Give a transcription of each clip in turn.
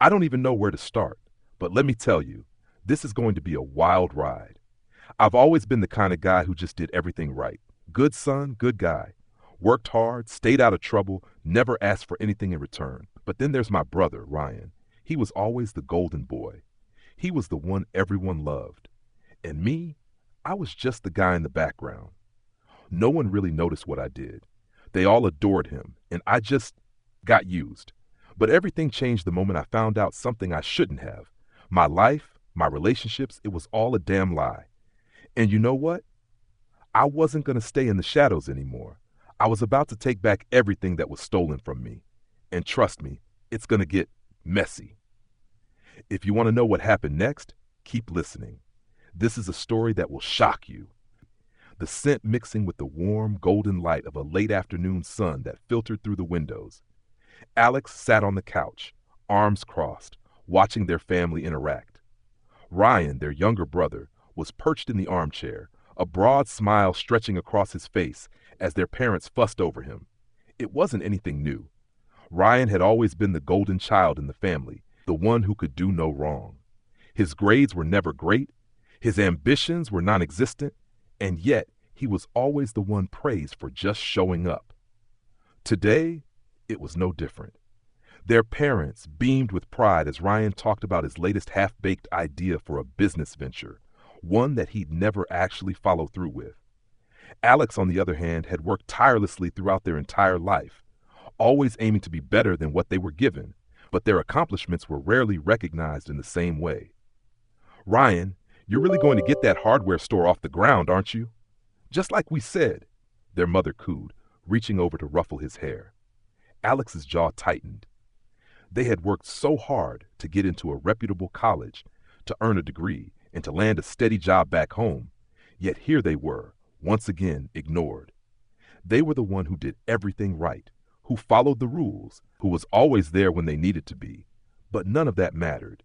I don't even know where to start, but let me tell you, this is going to be a wild ride. I've always been the kind of guy who just did everything right. Good son, good guy. Worked hard, stayed out of trouble, never asked for anything in return. But then there's my brother, Ryan. He was always the golden boy. He was the one everyone loved. And me, I was just the guy in the background. No one really noticed what I did. They all adored him, and I just got used. But everything changed the moment I found out something I shouldn't have. My life, my relationships, it was all a damn lie. And you know what? I wasn't going to stay in the shadows anymore. I was about to take back everything that was stolen from me. And trust me, it's going to get messy. If you want to know what happened next, keep listening. This is a story that will shock you. The scent mixing with the warm, golden light of a late afternoon sun that filtered through the windows. Alex sat on the couch, arms crossed, watching their family interact. Ryan, their younger brother, was perched in the armchair, a broad smile stretching across his face as their parents fussed over him. It wasn't anything new. Ryan had always been the golden child in the family, the one who could do no wrong. His grades were never great, his ambitions were non-existent, and yet he was always the one praised for just showing up. Today, it was no different. Their parents beamed with pride as Ryan talked about his latest half-baked idea for a business venture, one that he'd never actually followed through with. Alex, on the other hand, had worked tirelessly throughout their entire life, always aiming to be better than what they were given, but their accomplishments were rarely recognized in the same way. Ryan, you're really going to get that hardware store off the ground, aren't you? Just like we said, their mother cooed, reaching over to ruffle his hair. Alex's jaw tightened. They had worked so hard to get into a reputable college, to earn a degree, and to land a steady job back home, yet here they were, once again ignored. They were the one who did everything right, who followed the rules, who was always there when they needed to be, but none of that mattered.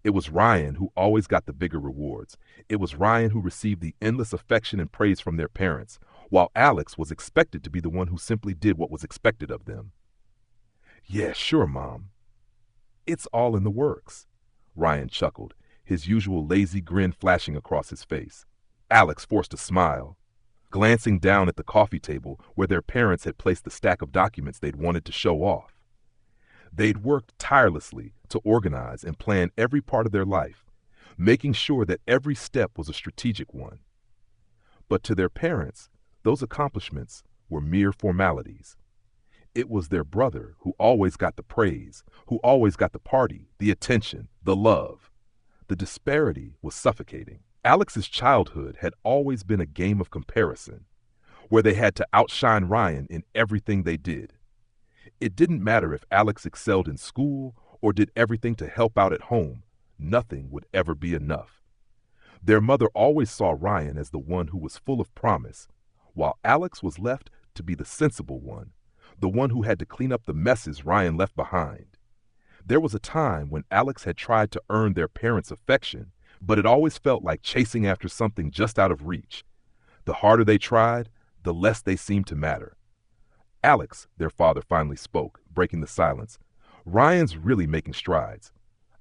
It was Ryan who always got the bigger rewards. It was Ryan who received the endless affection and praise from their parents, while Alex was expected to be the one who simply did what was expected of them. Yeah, sure, Mom. It's all in the works. Ryan chuckled, his usual lazy grin flashing across his face. Alex forced a smile, glancing down at the coffee table where their parents had placed the stack of documents they'd wanted to show off. They'd worked tirelessly to organize and plan every part of their life, making sure that every step was a strategic one. But to their parents, those accomplishments were mere formalities. It was their brother who always got the praise, who always got the party, the attention, the love. The disparity was suffocating. Alex's childhood had always been a game of comparison, where they had to outshine Ryan in everything they did. It didn't matter if Alex excelled in school or did everything to help out at home. Nothing would ever be enough. Their mother always saw Ryan as the one who was full of promise, while Alex was left to be the sensible one, the one who had to clean up the messes Ryan left behind. There was a time when Alex had tried to earn their parents' affection, but it always felt like chasing after something just out of reach. The harder they tried, the less they seemed to matter. Alex, their father finally spoke, breaking the silence. Ryan's really making strides.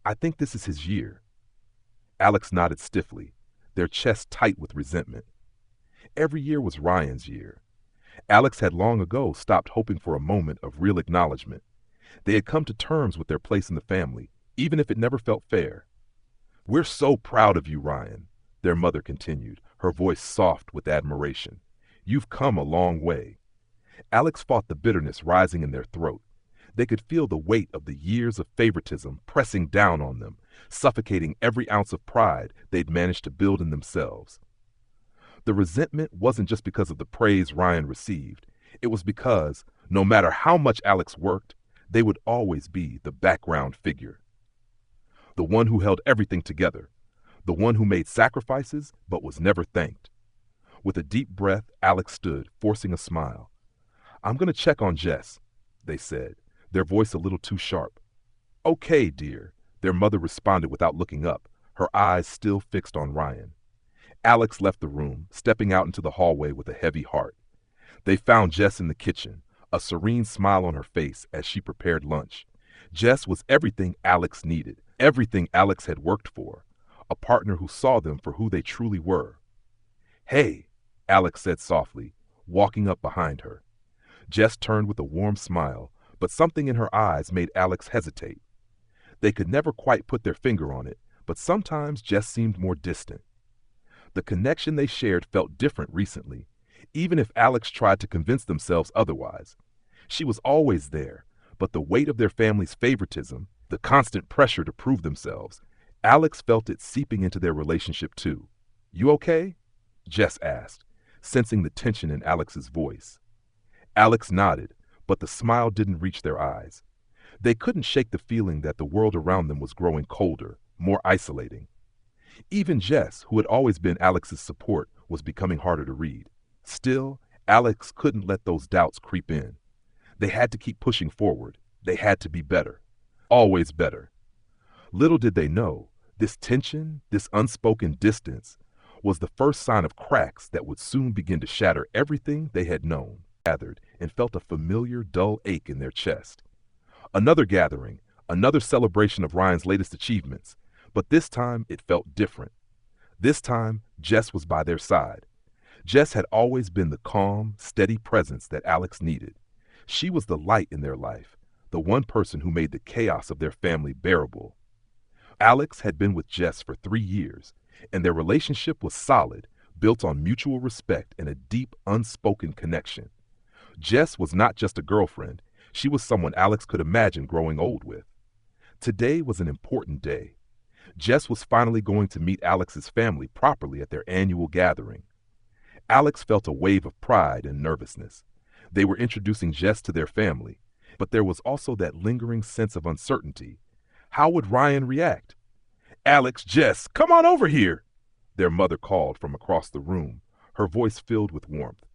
I think this is his year. Alex nodded stiffly, their chests tight with resentment. Every year was Ryan's year. Alex had long ago stopped hoping for a moment of real acknowledgement. They had come to terms with their place in the family, even if it never felt fair. We're so proud of you, Ryan, their mother continued, her voice soft with admiration. You've come a long way. Alex fought the bitterness rising in their throat. They could feel the weight of the years of favoritism pressing down on them, suffocating every ounce of pride they'd managed to build in themselves. The resentment wasn't just because of the praise Ryan received. It was because, no matter how much Alex worked, they would always be the background figure. The one who held everything together. The one who made sacrifices but was never thanked. With a deep breath, Alex stood, forcing a smile. I'm going to check on Jess, they said, their voice a little too sharp. Okay, dear, their mother responded without looking up, her eyes still fixed on Ryan. Alex left the room, stepping out into the hallway with a heavy heart. They found Jess in the kitchen, a serene smile on her face as she prepared lunch. Jess was everything Alex needed, everything Alex had worked for, a partner who saw them for who they truly were. "Hey," Alex said softly, walking up behind her. Jess turned with a warm smile, but something in her eyes made Alex hesitate. They could never quite put their finger on it, but sometimes Jess seemed more distant. The connection they shared felt different recently, even if Alex tried to convince themselves otherwise. She was always there, but the weight of their family's favoritism, the constant pressure to prove themselves, Alex felt it seeping into their relationship too. "You okay?" Jess asked, sensing the tension in Alex's voice. Alex nodded, but the smile didn't reach their eyes. They couldn't shake the feeling that the world around them was growing colder, more isolating. Even Jess, who had always been Alex's support, was becoming harder to read. Still, Alex couldn't let those doubts creep in. They had to keep pushing forward. They had to be better. Always better. Little did they know, this tension, this unspoken distance, was the first sign of cracks that would soon begin to shatter everything they had known. Gathered and felt a familiar, dull ache in their chest. Another gathering, another celebration of Ryan's latest achievements, but this time it felt different. This time, Jess was by their side. Jess had always been the calm, steady presence that Alex needed. She was the light in their life, the one person who made the chaos of their family bearable. Alex had been with Jess for 3 years, and their relationship was solid, built on mutual respect and a deep, unspoken connection. Jess was not just a girlfriend, she was someone Alex could imagine growing old with. Today was an important day. Jess was finally going to meet Alex's family properly at their annual gathering. Alex felt a wave of pride and nervousness. They were introducing Jess to their family, but there was also that lingering sense of uncertainty. How would Ryan react? "Alex, Jess, come on over here," their mother called from across the room, her voice filled with warmth.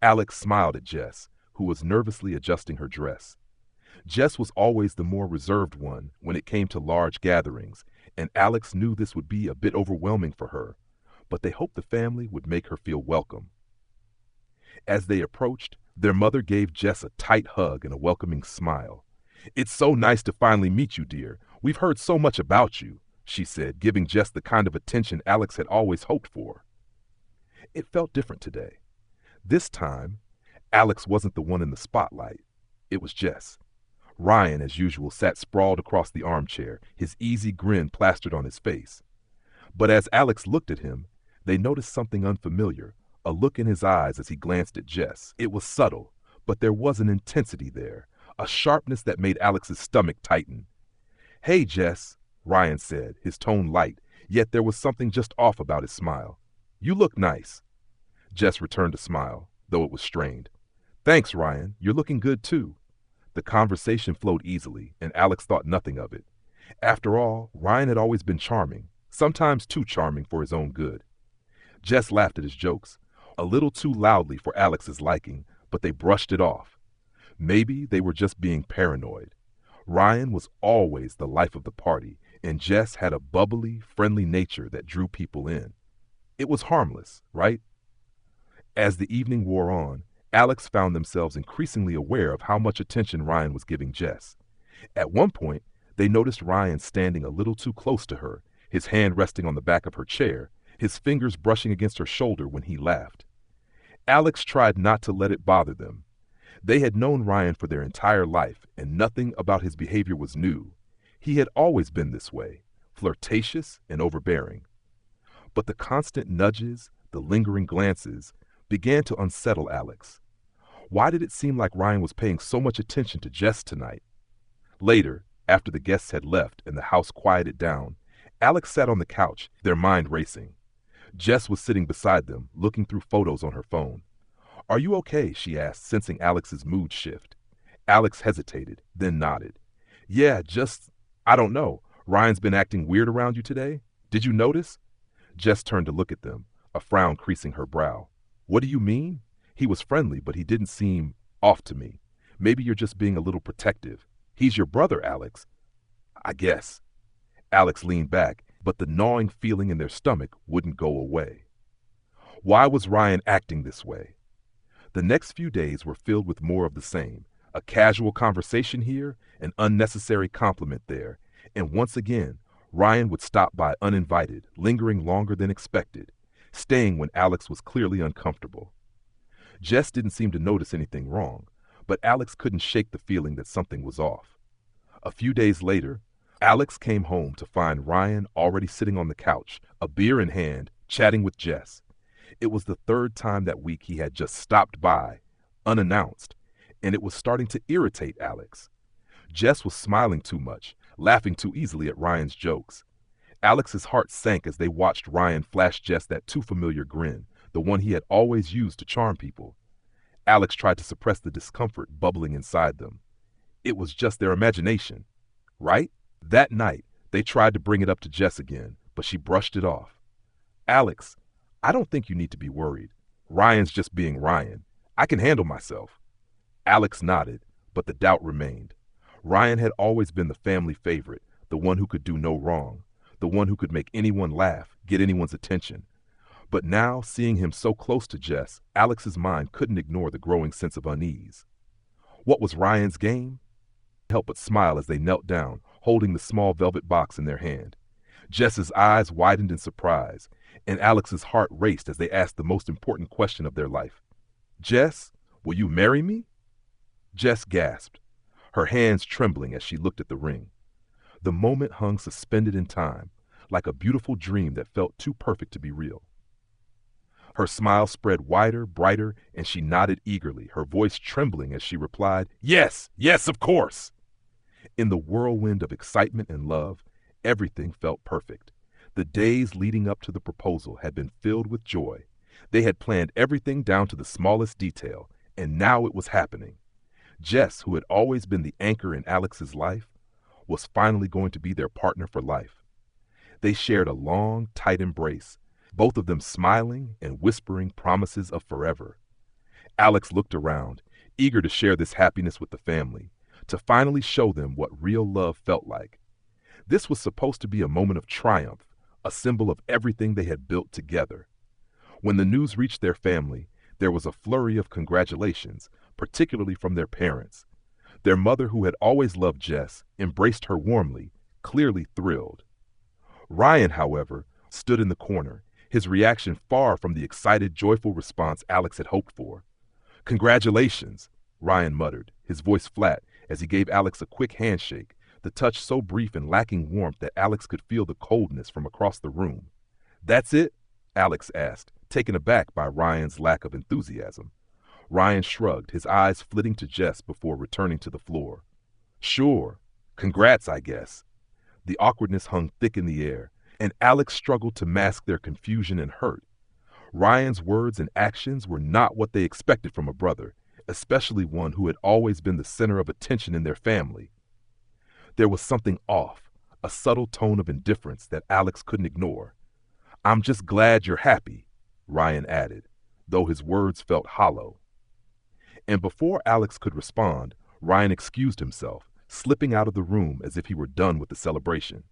Alex smiled at Jess, who was nervously adjusting her dress. Jess was always the more reserved one when it came to large gatherings, and Alex knew this would be a bit overwhelming for her, but they hoped the family would make her feel welcome. As they approached, their mother gave Jess a tight hug and a welcoming smile. "It's so nice to finally meet you, dear. We've heard so much about you," she said, giving Jess the kind of attention Alex had always hoped for. It felt different today. This time, Alex wasn't the one in the spotlight. It was Jess. Ryan, as usual, sat sprawled across the armchair, his easy grin plastered on his face. But as Alex looked at him, they noticed something unfamiliar, a look in his eyes as he glanced at Jess. It was subtle, but there was an intensity there, a sharpness that made Alex's stomach tighten. "Hey, Jess," Ryan said, his tone light, yet there was something just off about his smile. "You look nice." Jess returned a smile, though it was strained. "Thanks, Ryan. You're looking good, too." The conversation flowed easily, and Alex thought nothing of it. After all, Ryan had always been charming, sometimes too charming for his own good. Jess laughed at his jokes, a little too loudly for Alex's liking, but they brushed it off. Maybe they were just being paranoid. Ryan was always the life of the party, and Jess had a bubbly, friendly nature that drew people in. It was harmless, right? As the evening wore on, Alex found themselves increasingly aware of how much attention Ryan was giving Jess. At one point, they noticed Ryan standing a little too close to her, his hand resting on the back of her chair, his fingers brushing against her shoulder when he laughed. Alex tried not to let it bother them. They had known Ryan for their entire life, and nothing about his behavior was new. He had always been this way, flirtatious and overbearing. But the constant nudges, the lingering glances, began to unsettle Alex. Why did it seem like Ryan was paying so much attention to Jess tonight? Later, after the guests had left and the house quieted down, Alex sat on the couch, their mind racing. Jess was sitting beside them, looking through photos on her phone. "Are you okay?" she asked, sensing Alex's mood shift. Alex hesitated, then nodded. "Yeah, I don't know. Ryan's been acting weird around you today? Did you notice?" Jess turned to look at them, a frown creasing her brow. "What do you mean? He was friendly, but he didn't seem off to me. Maybe you're just being a little protective. He's your brother, Alex." "I guess." Alex leaned back, but the gnawing feeling in their stomach wouldn't go away. Why was Ryan acting this way? The next few days were filled with more of the same, A casual conversation here, an unnecessary compliment there, and once again, Ryan would stop by uninvited, lingering longer than expected, staying when Alex was clearly uncomfortable. Jess didn't seem to notice anything wrong, but Alex couldn't shake the feeling that something was off. A few days later, Alex came home to find Ryan already sitting on the couch, a beer in hand, chatting with Jess. It was the third time that week he had just stopped by, unannounced, and it was starting to irritate Alex. Jess was smiling too much, laughing too easily at Ryan's jokes. Alex's heart sank as they watched Ryan flash Jess that too familiar grin, the one he had always used to charm people. Alex tried to suppress the discomfort bubbling inside them. It was just their imagination, right? That night, they tried to bring it up to Jess again, but she brushed it off. Alex, I don't think you need to be worried. Ryan's just being Ryan. I can handle myself. Alex nodded, but the doubt remained. Ryan had always been the family favorite, the one who could do no wrong, the one who could make anyone laugh, get anyone's attention. But now, seeing him so close to Jess, Alex's mind couldn't ignore the growing sense of unease. What was Ryan's game? Help but smile as they knelt down, holding the small velvet box in their hand. Jess's eyes widened in surprise, and Alex's heart raced as they asked the most important question of their life. Jess, will you marry me? Jess gasped, her hands trembling as she looked at the ring. The moment hung suspended in time, like a beautiful dream that felt too perfect to be real. Her smile spread wider, brighter, and she nodded eagerly, her voice trembling as she replied, Yes, yes, of course. In the whirlwind of excitement and love, everything felt perfect. The days leading up to the proposal had been filled with joy. They had planned everything down to the smallest detail, and now it was happening. Jess, who had always been the anchor in Alex's life, was finally going to be their partner for life. They shared a long, tight embrace, both of them smiling and whispering promises of forever. Alex looked around, eager to share this happiness with the family, to finally show them what real love felt like. This was supposed to be a moment of triumph, a symbol of everything they had built together. When the news reached their family, there was a flurry of congratulations, particularly from their parents. Their mother, who had always loved Jess, embraced her warmly, clearly thrilled. Ryan, however, stood in the corner, his reaction far from the excited, joyful response Alex had hoped for. Congratulations, Ryan muttered, his voice flat as he gave Alex a quick handshake, the touch so brief and lacking warmth that Alex could feel the coldness from across the room. That's it? Alex asked, taken aback by Ryan's lack of enthusiasm. Ryan shrugged, his eyes flitting to Jess before returning to the floor. Sure. Congrats, I guess. The awkwardness hung thick in the air, and Alex struggled to mask their confusion and hurt. Ryan's words and actions were not what they expected from a brother, especially one who had always been the center of attention in their family. There was something off, a subtle tone of indifference that Alex couldn't ignore. I'm just glad you're happy, Ryan added, though his words felt hollow. And before Alex could respond, Ryan excused himself, slipping out of the room as if he were done with the celebration.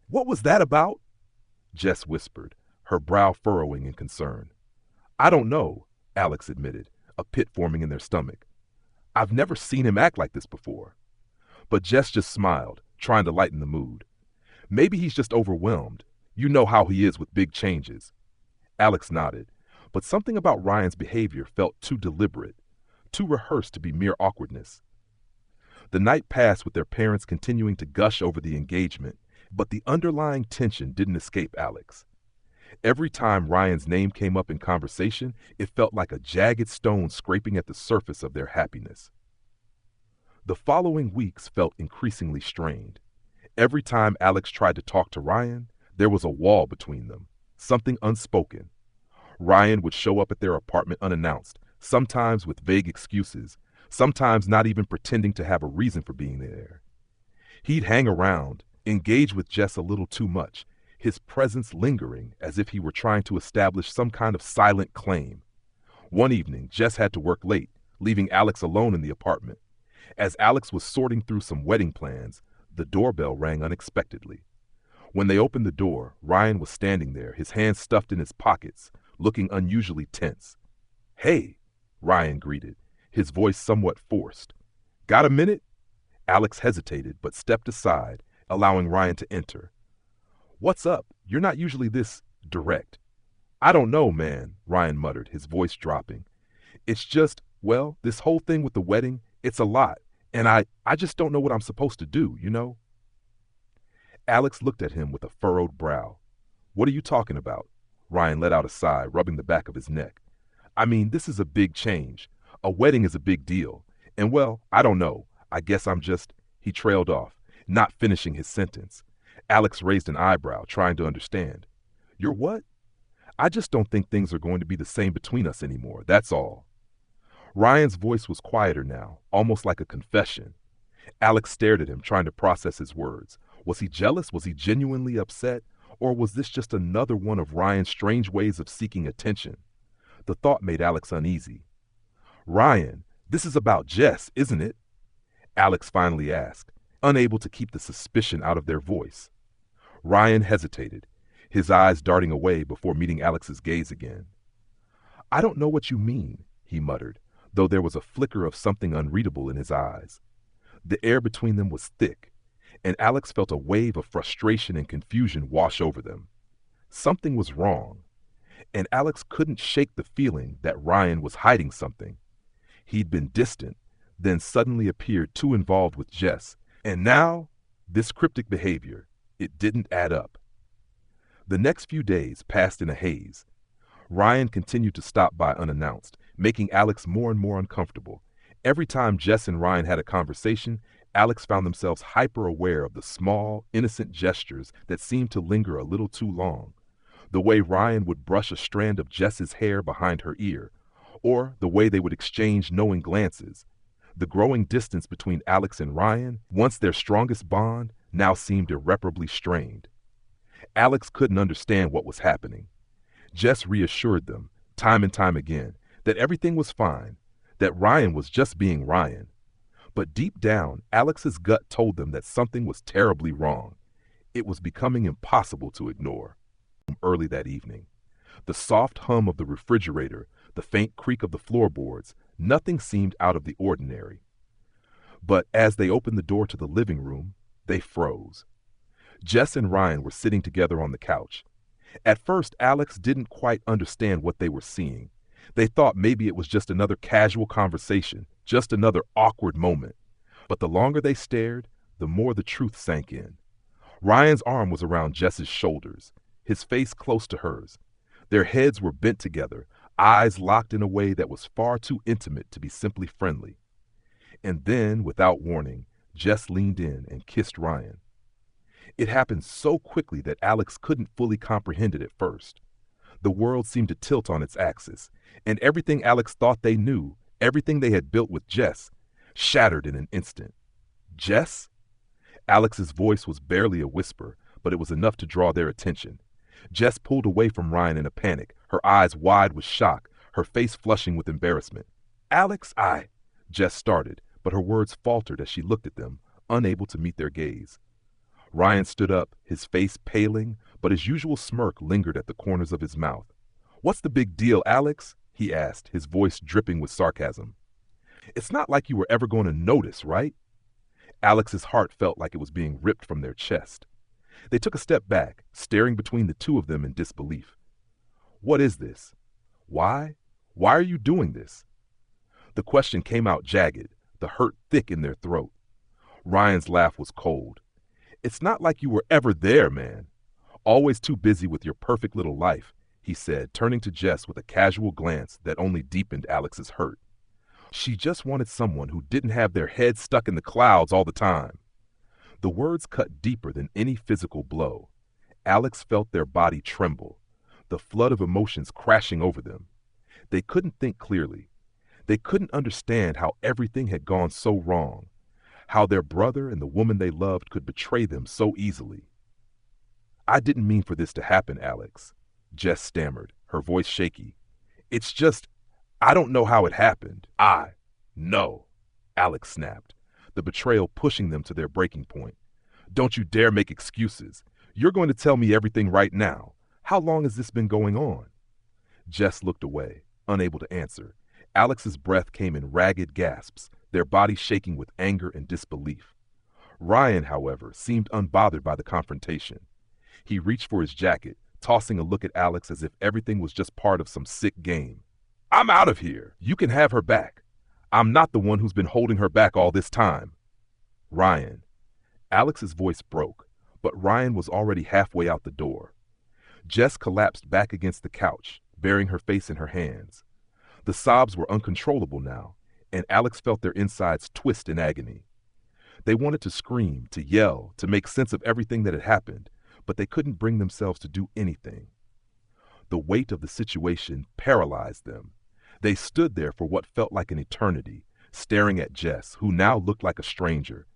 What was that about? Jess whispered, her brow furrowing in concern. I don't know, Alex admitted, a pit forming in their stomach. I've never seen him act like this before. But Jess just smiled, trying to lighten the mood. Maybe he's just overwhelmed. You know how he is with big changes. Alex nodded, but something about Ryan's behavior felt too deliberate, too rehearsed to be mere awkwardness. The night passed with their parents continuing to gush over the engagement, but the underlying tension didn't escape Alex. Every time Ryan's name came up in conversation, it felt like a jagged stone scraping at the surface of their happiness. The following weeks felt increasingly strained. Every time Alex tried to talk to Ryan, there was a wall between them, something unspoken. Ryan would show up at their apartment unannounced, sometimes with vague excuses, sometimes not even pretending to have a reason for being there. He'd hang around, engage with Jess a little too much, his presence lingering as if he were trying to establish some kind of silent claim. One evening, Jess had to work late, leaving Alex alone in the apartment. As Alex was sorting through some wedding plans, the doorbell rang unexpectedly. When they opened the door, Ryan was standing there, his hands stuffed in his pockets, looking unusually tense. Hey, Ryan greeted, his voice somewhat forced. Got a minute? Alex hesitated but stepped aside, allowing Ryan to enter. What's up? You're not usually this direct. I don't know, man, Ryan muttered, his voice dropping. It's just, well, this whole thing with the wedding, it's a lot. And I just don't know what I'm supposed to do, you know? Alex looked at him with a furrowed brow. What are you talking about? Ryan let out a sigh, rubbing the back of his neck. I mean, this is a big change. A wedding is a big deal. And well, I don't know. I guess I'm just, he trailed off, not finishing his sentence. Alex raised an eyebrow, trying to understand. You're what? I just don't think things are going to be the same between us anymore, that's all. Ryan's voice was quieter now, almost like a confession. Alex stared at him, trying to process his words. Was he jealous? Was he genuinely upset? Or was this just another one of Ryan's strange ways of seeking attention? The thought made Alex uneasy. Ryan, this is about Jess, isn't it? Alex finally asked, unable to keep the suspicion out of their voice. Ryan hesitated, his eyes darting away before meeting Alex's gaze again. I don't know what you mean, he muttered, though there was a flicker of something unreadable in his eyes. The air between them was thick, and Alex felt a wave of frustration and confusion wash over them. Something was wrong, and Alex couldn't shake the feeling that Ryan was hiding something. He'd been distant, then suddenly appeared too involved with Jess, and now, this cryptic behavior, it didn't add up. The next few days passed in a haze. Ryan continued to stop by unannounced, making Alex more and more uncomfortable. Every time Jess and Ryan had a conversation, Alex found themselves hyper-aware of the small, innocent gestures that seemed to linger a little too long. The way Ryan would brush a strand of Jess's hair behind her ear, or the way they would exchange knowing glances. The growing distance between Alex and Ryan, once their strongest bond, now seemed irreparably strained. Alex couldn't understand what was happening. Jess reassured them, time and time again, that everything was fine, that Ryan was just being Ryan. But deep down, Alex's gut told them that something was terribly wrong. It was becoming impossible to ignore. Early that evening, the soft hum of the refrigerator, the faint creak of the floorboards, nothing seemed out of the ordinary. But as they opened the door to the living room, they froze. Jess and Ryan were sitting together on the couch. At first, Alex didn't quite understand what they were seeing. They thought maybe it was just another casual conversation, just another awkward moment. But the longer they stared, the more the truth sank in. Ryan's arm was around Jess's shoulders, his face close to hers. Their heads were bent together, eyes locked in a way that was far too intimate to be simply friendly. And then, without warning, Jess leaned in and kissed Ryan. It happened so quickly that Alex couldn't fully comprehend it at first. The world seemed to tilt on its axis, and everything Alex thought they knew, everything they had built with Jess, shattered in an instant. Jess? Alex's voice was barely a whisper, but it was enough to draw their attention. Jess pulled away from Ryan in a panic, her eyes wide with shock, her face flushing with embarrassment. Alex, Jess started, but her words faltered as she looked at them, unable to meet their gaze. Ryan stood up, his face paling, but his usual smirk lingered at the corners of his mouth. What's the big deal, Alex? He asked, his voice dripping with sarcasm. It's not like you were ever going to notice, right? Alex's heart felt like it was being ripped from their chest. They took a step back, staring between the two of them in disbelief. What is this? Why? Why are you doing this? The question came out jagged, the hurt thick in their throat. Ryan's laugh was cold. It's not like you were ever there, man. Always too busy with your perfect little life, he said, turning to Jess with a casual glance that only deepened Alex's hurt. She just wanted someone who didn't have their head stuck in the clouds all the time. The words cut deeper than any physical blow. Alex felt their body tremble, the flood of emotions crashing over them. They couldn't think clearly. They couldn't understand how everything had gone so wrong, how their brother and the woman they loved could betray them so easily. I didn't mean for this to happen, Alex, Jess stammered, her voice shaky. It's just, I don't know how it happened. No, Alex snapped, the betrayal pushing them to their breaking point. Don't you dare make excuses. You're going to tell me everything right now. How long has this been going on? Jess looked away, unable to answer. Alex's breath came in ragged gasps, their bodies shaking with anger and disbelief. Ryan, however, seemed unbothered by the confrontation. He reached for his jacket, tossing a look at Alex as if everything was just part of some sick game. "I'm out of here. You can have her back. I'm not the one who's been holding her back all this time." "Ryan." Alex's voice broke, but Ryan was already halfway out the door. Jess collapsed back against the couch, burying her face in her hands. The sobs were uncontrollable now, and Alex felt their insides twist in agony. They wanted to scream, to yell, to make sense of everything that had happened, but they couldn't bring themselves to do anything. The weight of the situation paralyzed them. They stood there for what felt like an eternity, staring at Jess, who now looked like a stranger.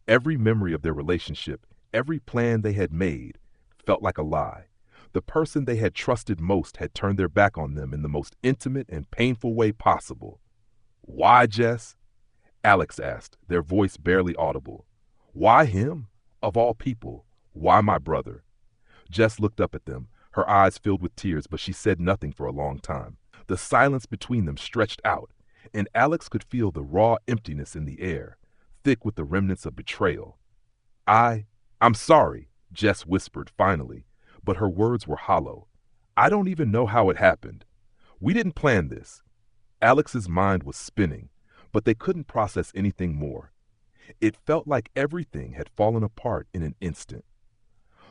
Every memory of their relationship, every plan they had made, felt like a lie. The person they had trusted most had turned their back on them in the most intimate and painful way possible. "Why, Jess?" Alex asked, their voice barely audible. "Why him? Of all people, why my brother?" Jess looked up at them, her eyes filled with tears, but she said nothing for a long time. The silence between them stretched out, and Alex could feel the raw emptiness in the air, thick with the remnants of betrayal. I'm sorry," Jess whispered finally, but her words were hollow. "I don't even know how it happened. We didn't plan this." Alex's mind was spinning, but they couldn't process anything more. It felt like everything had fallen apart in an instant.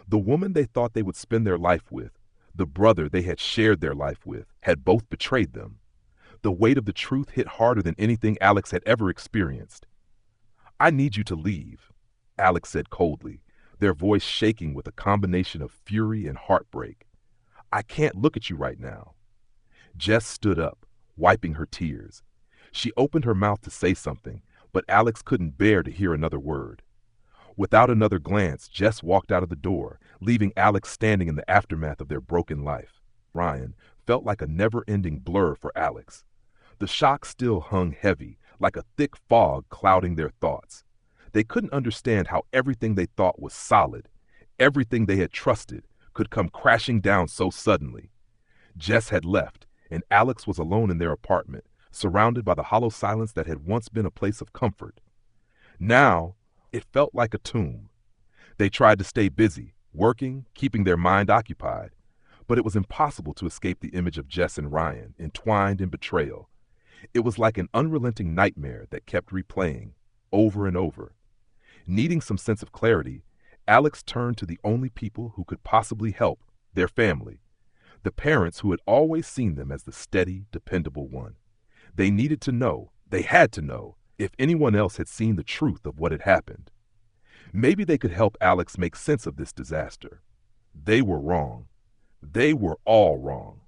The woman they thought they would spend their life with, the brother they had shared their life with, had both betrayed them. The weight of the truth hit harder than anything Alex had ever experienced. "I need you to leave," Alex said coldly, their voice shaking with a combination of fury and heartbreak. "I can't look at you right now." Jess stood up, wiping her tears. She opened her mouth to say something, but Alex couldn't bear to hear another word. Without another glance, Jess walked out of the door, leaving Alex standing in the aftermath of their broken life. Ryan felt like a never-ending blur for Alex. The shock still hung heavy, like a thick fog clouding their thoughts. They couldn't understand how everything they thought was solid, everything they had trusted, could come crashing down so suddenly. Jess had left, and Alex was alone in their apartment, surrounded by the hollow silence that had once been a place of comfort. Now, it felt like a tomb. They tried to stay busy, working, keeping their mind occupied, but it was impossible to escape the image of Jess and Ryan, entwined in betrayal. It was like an unrelenting nightmare that kept replaying, over and over. Needing some sense of clarity, Alex turned to the only people who could possibly help, their family. The parents who had always seen them as the steady, dependable one. They needed to know, they had to know, if anyone else had seen the truth of what had happened. Maybe they could help Alex make sense of this disaster. They were wrong. They were all wrong.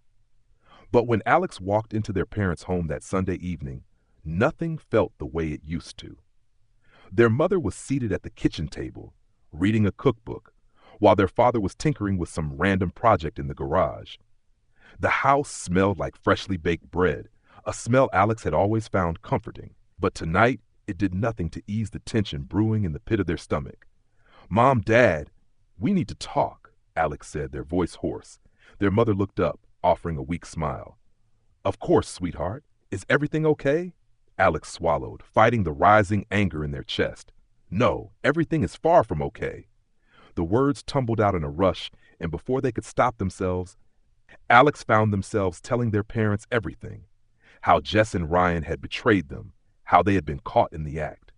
But when Alex walked into their parents' home that Sunday evening, nothing felt the way it used to. Their mother was seated at the kitchen table, reading a cookbook, while their father was tinkering with some random project in the garage. The house smelled like freshly baked bread, a smell Alex had always found comforting. But tonight, it did nothing to ease the tension brewing in the pit of their stomach. "Mom, Dad, we need to talk," Alex said, their voice hoarse. Their mother looked up, offering a weak smile. "Of course, sweetheart. Is everything okay?" Alex swallowed, fighting the rising anger in their chest. "No, everything is far from okay." The words tumbled out in a rush, and before they could stop themselves, Alex found themselves telling their parents everything. How Jess and Ryan had betrayed them, how they had been caught in the act.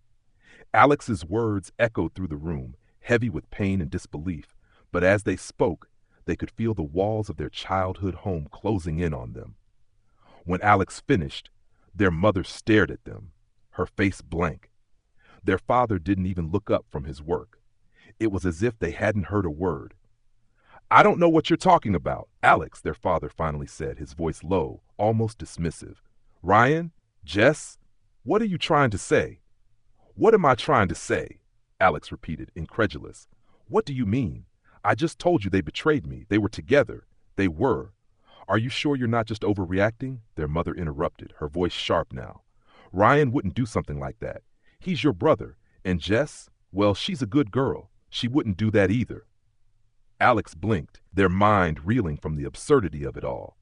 Alex's words echoed through the room, heavy with pain and disbelief, but as they spoke, they could feel the walls of their childhood home closing in on them. When Alex finished, their mother stared at them, her face blank. Their father didn't even look up from his work. It was as if they hadn't heard a word. "I don't know what you're talking about, Alex," their father finally said, his voice low, almost dismissive. "Ryan? Jess? What are you trying to say?" "What am I trying to say?" Alex repeated, incredulous. "What do you mean? I just told you they betrayed me. They were together. They were." "Are you sure you're not just overreacting?" Their mother interrupted, her voice sharp now. "Ryan wouldn't do something like that. He's your brother. And Jess, well, she's a good girl. She wouldn't do that either." Alex blinked, their mind reeling from the absurdity of it all.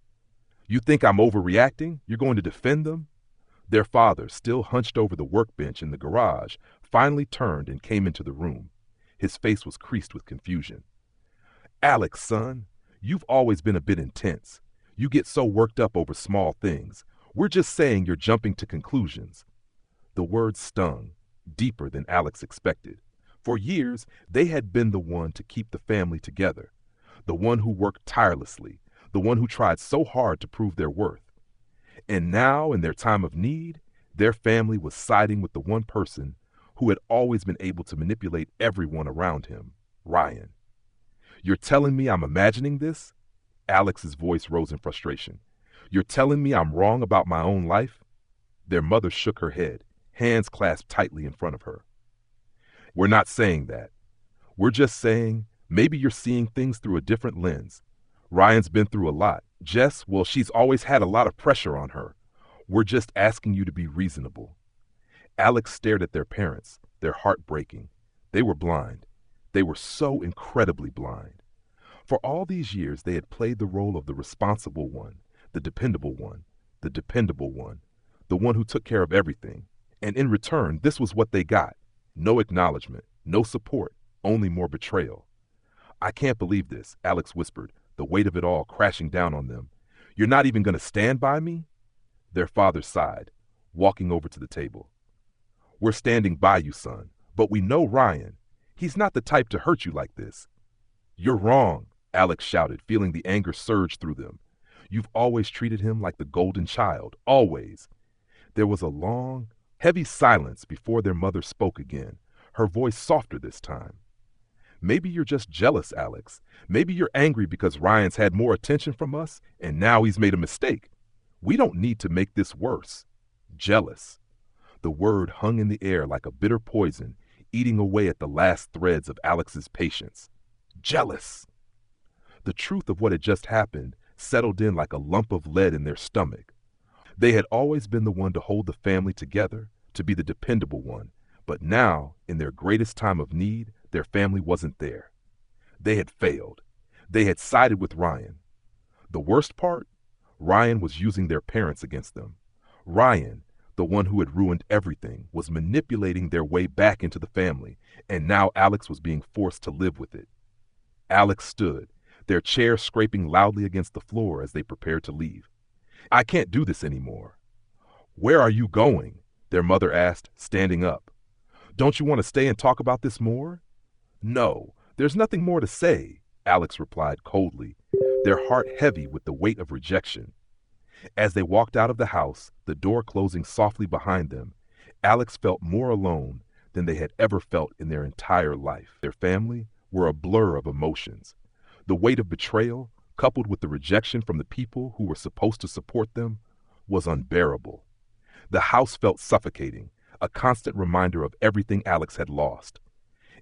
"You think I'm overreacting? You're going to defend them?" Their father, still hunched over the workbench in the garage, finally turned and came into the room. His face was creased with confusion. Alex, son, you've always been a bit intense. You get so worked up over small things. We're just saying you're jumping to conclusions. The words stung, deeper than Alex expected. For years, they had been the one to keep the family together, the one who worked tirelessly, the one who tried so hard to prove their worth. And now, in their time of need, their family was siding with the one person who had always been able to manipulate everyone around him, Ryan. You're telling me I'm imagining this? Alex's voice rose in frustration. You're telling me I'm wrong about my own life? Their mother shook her head, hands clasped tightly in front of her. We're not saying that. We're just saying maybe you're seeing things through a different lens. Ryan's been through a lot. Jess, well, she's always had a lot of pressure on her. We're just asking you to be reasonable. Alex stared at their parents, their heart breaking. They were blind. They were so incredibly blind. For all these years, they had played the role of the responsible one, the dependable one, the dependable one, the one who took care of everything. And in return, this was what they got. No acknowledgement, no support, only more betrayal. I can't believe this, Alex whispered, the weight of it all crashing down on them. You're not even going to stand by me? Their father sighed, walking over to the table. We're standing by you, son, but we know Ryan. He's not the type to hurt you like this. You're wrong, Alex shouted, feeling the anger surge through them. You've always treated him like the golden child, always. There was a long, heavy silence before their mother spoke again, her voice softer this time. Maybe you're just jealous, Alex. Maybe you're angry because Ryan's had more attention from us and now he's made a mistake. We don't need to make this worse. Jealous. The word hung in the air like a bitter poison, eating away at the last threads of Alex's patience. Jealous. The truth of what had just happened settled in like a lump of lead in their stomach. They had always been the one to hold the family together, to be the dependable one, but now, in their greatest time of need, their family wasn't there. They had failed. They had sided with Ryan. The worst part? Ryan was using their parents against them. Ryan, the one who had ruined everything, was manipulating their way back into the family, and now Alex was being forced to live with it. Alex stood, their chair scraping loudly against the floor as they prepared to leave. I can't do this anymore. Where are you going? Their mother asked, standing up. Don't you want to stay and talk about this more? No, there's nothing more to say, Alex replied coldly, their heart heavy with the weight of rejection. As they walked out of the house, the door closing softly behind them, Alex felt more alone than they had ever felt in their entire life. Their family were a blur of emotions. The weight of betrayal, coupled with the rejection from the people who were supposed to support them, was unbearable. The house felt suffocating, a constant reminder of everything Alex had lost.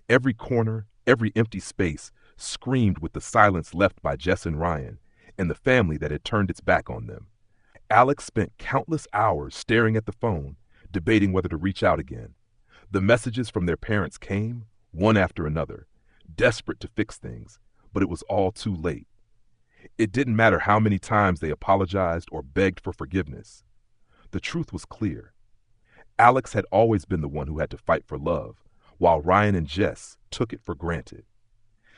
Every corner, every empty space screamed with the silence left by Jess and Ryan and the family that had turned its back on them. Alex spent countless hours staring at the phone, debating whether to reach out again. The messages from their parents came, one after another, desperate to fix things, but it was all too late. It didn't matter how many times they apologized or begged for forgiveness. The truth was clear. Alex had always been the one who had to fight for love, while Ryan and Jess took it for granted.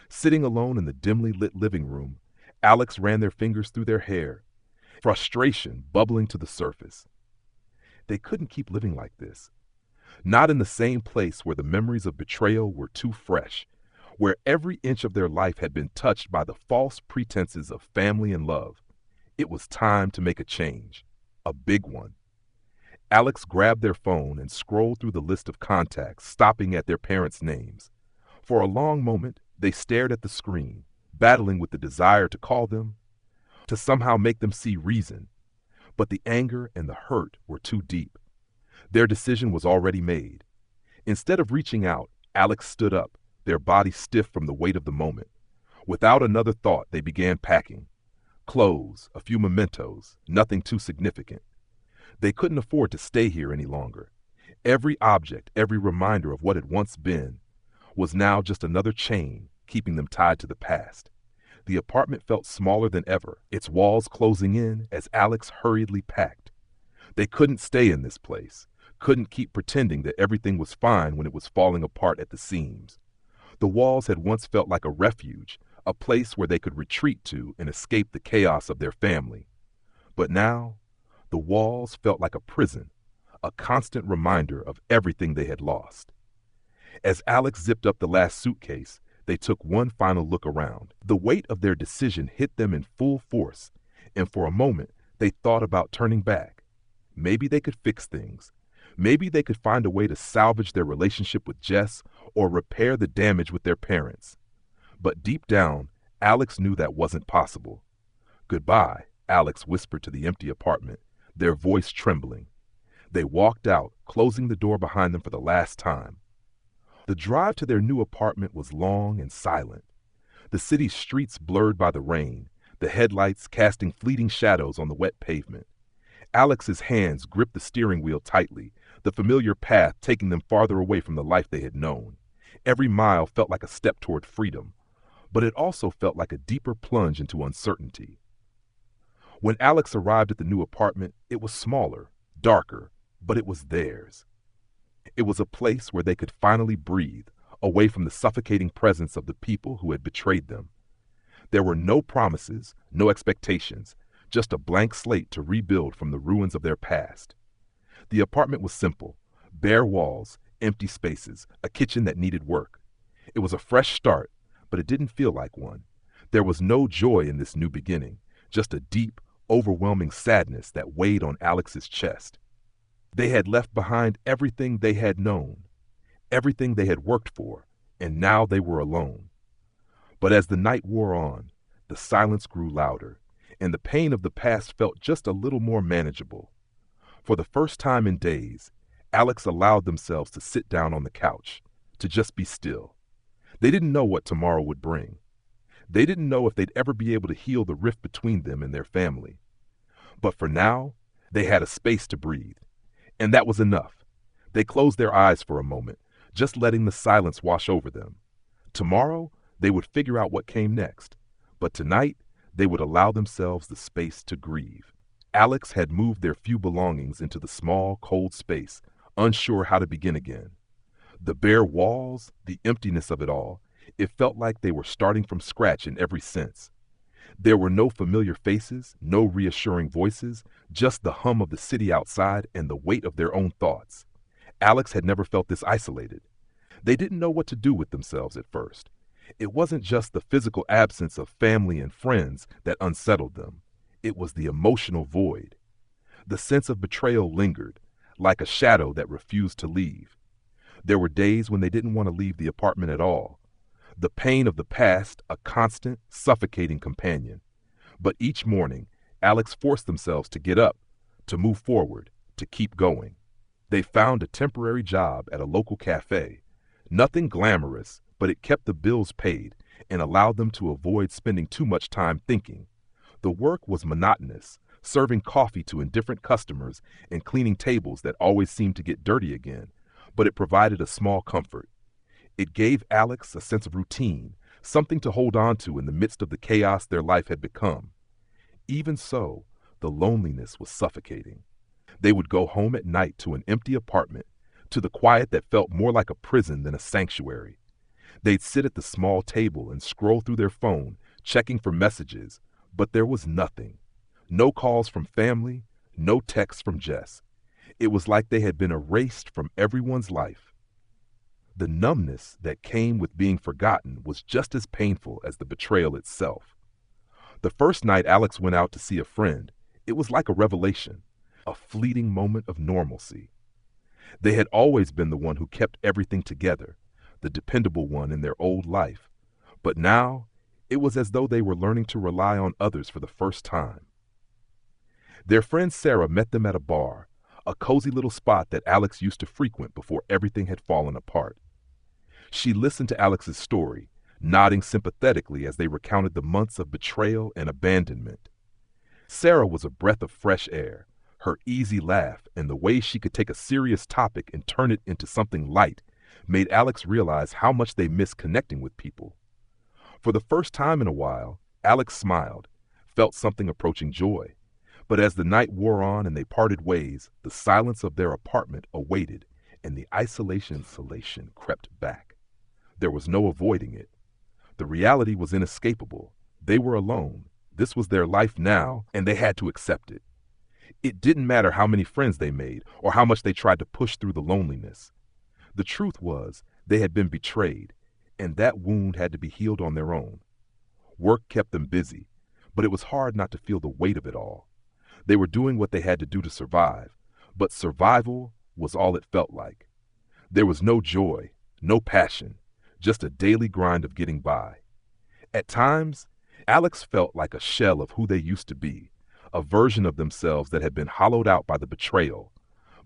Sitting alone in the dimly lit living room, Alex ran their fingers through their hair, frustration bubbling to the surface. They couldn't keep living like this. Not in the same place where the memories of betrayal were too fresh, where every inch of their life had been touched by the false pretenses of family and love. It was time to make a change, a big one. Alex grabbed their phone and scrolled through the list of contacts, stopping at their parents' names. For a long moment, they stared at the screen, battling with the desire to call them, to somehow make them see reason. But the anger and the hurt were too deep. Their decision was already made. Instead of reaching out, Alex stood up, their bodies stiff from the weight of the moment. Without another thought, they began packing. Clothes, a few mementos, nothing too significant. They couldn't afford to stay here any longer. Every object, every reminder of what had once been, was now just another chain keeping them tied to the past. The apartment felt smaller than ever, its walls closing in as Alex hurriedly packed. They couldn't stay in this place, couldn't keep pretending that everything was fine when it was falling apart at the seams. The walls had once felt like a refuge, a place where they could retreat to and escape the chaos of their family. But now, the walls felt like a prison, a constant reminder of everything they had lost. As Alex zipped up the last suitcase, they took one final look around. The weight of their decision hit them in full force, and for a moment, they thought about turning back. Maybe they could fix things. Maybe they could find a way to salvage their relationship with Jess or repair the damage with their parents. But deep down, Alex knew that wasn't possible. "Goodbye," Alex whispered to the empty apartment, their voice trembling. They walked out, closing the door behind them for the last time. The drive to their new apartment was long and silent. The city's streets blurred by the rain, the headlights casting fleeting shadows on the wet pavement. Alex's hands gripped the steering wheel tightly, the familiar path taking them farther away from the life they had known. Every mile felt like a step toward freedom, but it also felt like a deeper plunge into uncertainty. When Alex arrived at the new apartment, it was smaller, darker, but it was theirs. It was a place where they could finally breathe, away from the suffocating presence of the people who had betrayed them. There were no promises, no expectations, just a blank slate to rebuild from the ruins of their past. The apartment was simple: bare walls, empty spaces, a kitchen that needed work. It was a fresh start, but it didn't feel like one. There was no joy in this new beginning, just a deep, overwhelming sadness that weighed on Alex's chest. They had left behind everything they had known, everything they had worked for, and now they were alone. But as the night wore on, the silence grew louder, and the pain of the past felt just a little more manageable. For the first time in days, Alex allowed themselves to sit down on the couch, to just be still. They didn't know what tomorrow would bring. They didn't know if they'd ever be able to heal the rift between them and their family. But for now, they had a space to breathe. And that was enough. They closed their eyes for a moment, just letting the silence wash over them. Tomorrow, they would figure out what came next. But tonight, they would allow themselves the space to grieve. Alex had moved their few belongings into the small, cold space, unsure how to begin again. The bare walls, the emptiness of it all, it felt like they were starting from scratch in every sense. There were no familiar faces, no reassuring voices, just the hum of the city outside and the weight of their own thoughts. Alex had never felt this isolated. They didn't know what to do with themselves at first. It wasn't just the physical absence of family and friends that unsettled them. It was the emotional void. The sense of betrayal lingered, like a shadow that refused to leave. There were days when they didn't want to leave the apartment at all. The pain of the past, a constant, suffocating companion. But each morning, Alex forced themselves to get up, to move forward, to keep going. They found a temporary job at a local cafe. Nothing glamorous, but it kept the bills paid and allowed them to avoid spending too much time thinking. The work was monotonous, serving coffee to indifferent customers and cleaning tables that always seemed to get dirty again, but it provided a small comfort. It gave Alex a sense of routine, something to hold on to in the midst of the chaos their life had become. Even so, the loneliness was suffocating. They would go home at night to an empty apartment, to the quiet that felt more like a prison than a sanctuary. They'd sit at the small table and scroll through their phone, checking for messages, but there was nothing. No calls from family, no texts from Jess. It was like they had been erased from everyone's life. The numbness that came with being forgotten was just as painful as the betrayal itself. The first night Alex went out to see a friend, it was like a revelation, a fleeting moment of normalcy. They had always been the one who kept everything together, the dependable one in their old life. But now, it was as though they were learning to rely on others for the first time. Their friend Sarah met them at a bar, a cozy little spot that Alex used to frequent before everything had fallen apart. She listened to Alex's story, nodding sympathetically as they recounted the months of betrayal and abandonment. Sarah was a breath of fresh air. Her easy laugh and the way she could take a serious topic and turn it into something light made Alex realize how much they missed connecting with people. For the first time in a while, Alex smiled, felt something approaching joy. But as the night wore on and they parted ways, the silence of their apartment awaited, and the isolation crept back. There was no avoiding it. The reality was inescapable. They were alone. This was their life now, and they had to accept it. It didn't matter how many friends they made or how much they tried to push through the loneliness. The truth was, they had been betrayed, and that wound had to be healed on their own. Work kept them busy, but it was hard not to feel the weight of it all. They were doing what they had to do to survive, but survival was all it felt like. There was no joy, no passion, just a daily grind of getting by. At times, Alex felt like a shell of who they used to be, a version of themselves that had been hollowed out by the betrayal,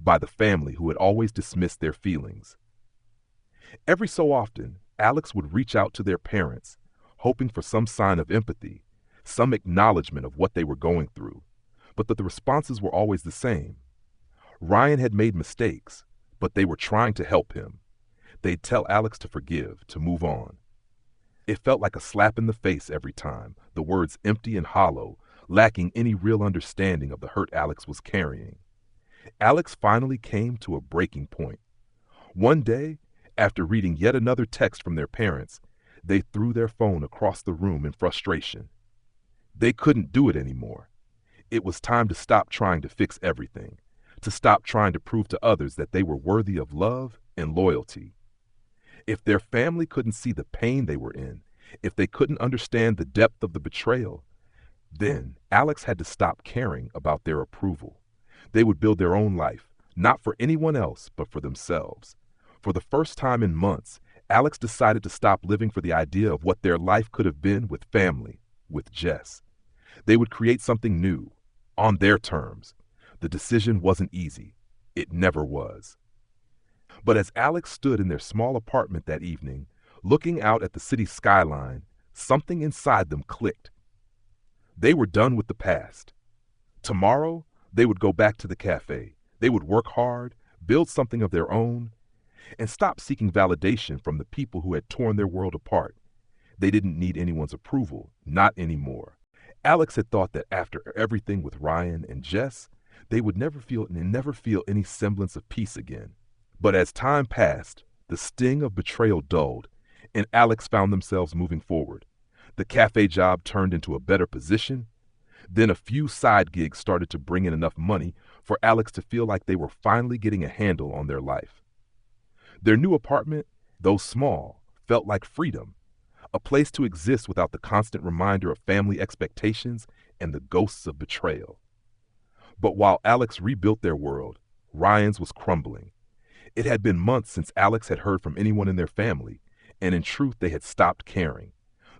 by the family who had always dismissed their feelings. Every so often, Alex would reach out to their parents, hoping for some sign of empathy, some acknowledgement of what they were going through, but the responses were always the same. Ryan had made mistakes, but they were trying to help him. They'd tell Alex to forgive, to move on. It felt like a slap in the face every time, the words empty and hollow, lacking any real understanding of the hurt Alex was carrying. Alex finally came to a breaking point. One day, after reading yet another text from their parents, they threw their phone across the room in frustration. They couldn't do it anymore. It was time to stop trying to fix everything, to stop trying to prove to others that they were worthy of love and loyalty. If their family couldn't see the pain they were in, if they couldn't understand the depth of the betrayal, then Alex had to stop caring about their approval. They would build their own life, not for anyone else, but for themselves. For the first time in months, Alex decided to stop living for the idea of what their life could have been with family, with Jess. They would create something new, on their terms. The decision wasn't easy. It never was. But as Alex stood in their small apartment that evening, looking out at the city skyline, something inside them clicked. They were done with the past. Tomorrow, they would go back to the cafe. They would work hard, build something of their own, and stop seeking validation from the people who had torn their world apart. They didn't need anyone's approval, not anymore. Alex had thought that after everything with Ryan and Jess, they would never feel any semblance of peace again. But as time passed, the sting of betrayal dulled, and Alex found themselves moving forward. The cafe job turned into a better position. Then a few side gigs started to bring in enough money for Alex to feel like they were finally getting a handle on their life. Their new apartment, though small, felt like freedom, a place to exist without the constant reminder of family expectations and the ghosts of betrayal. But while Alex rebuilt their world, Ryan's was crumbling. It had been months since Alex had heard from anyone in their family, and in truth they had stopped caring.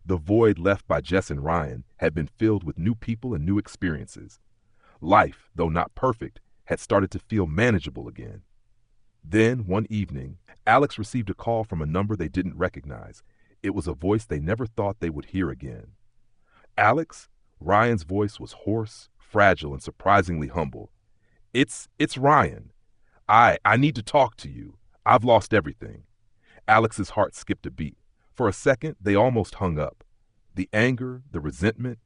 The void left by Jess and Ryan had been filled with new people and new experiences. Life, though not perfect, had started to feel manageable again. Then, one evening, Alex received a call from a number they didn't recognize. It was a voice they never thought they would hear again. Alex, Ryan's voice was hoarse, fragile, and surprisingly humble. It's Ryan. I need to talk to you. I've lost everything." Alex's heart skipped a beat. For a second, they almost hung up. The anger, the resentment,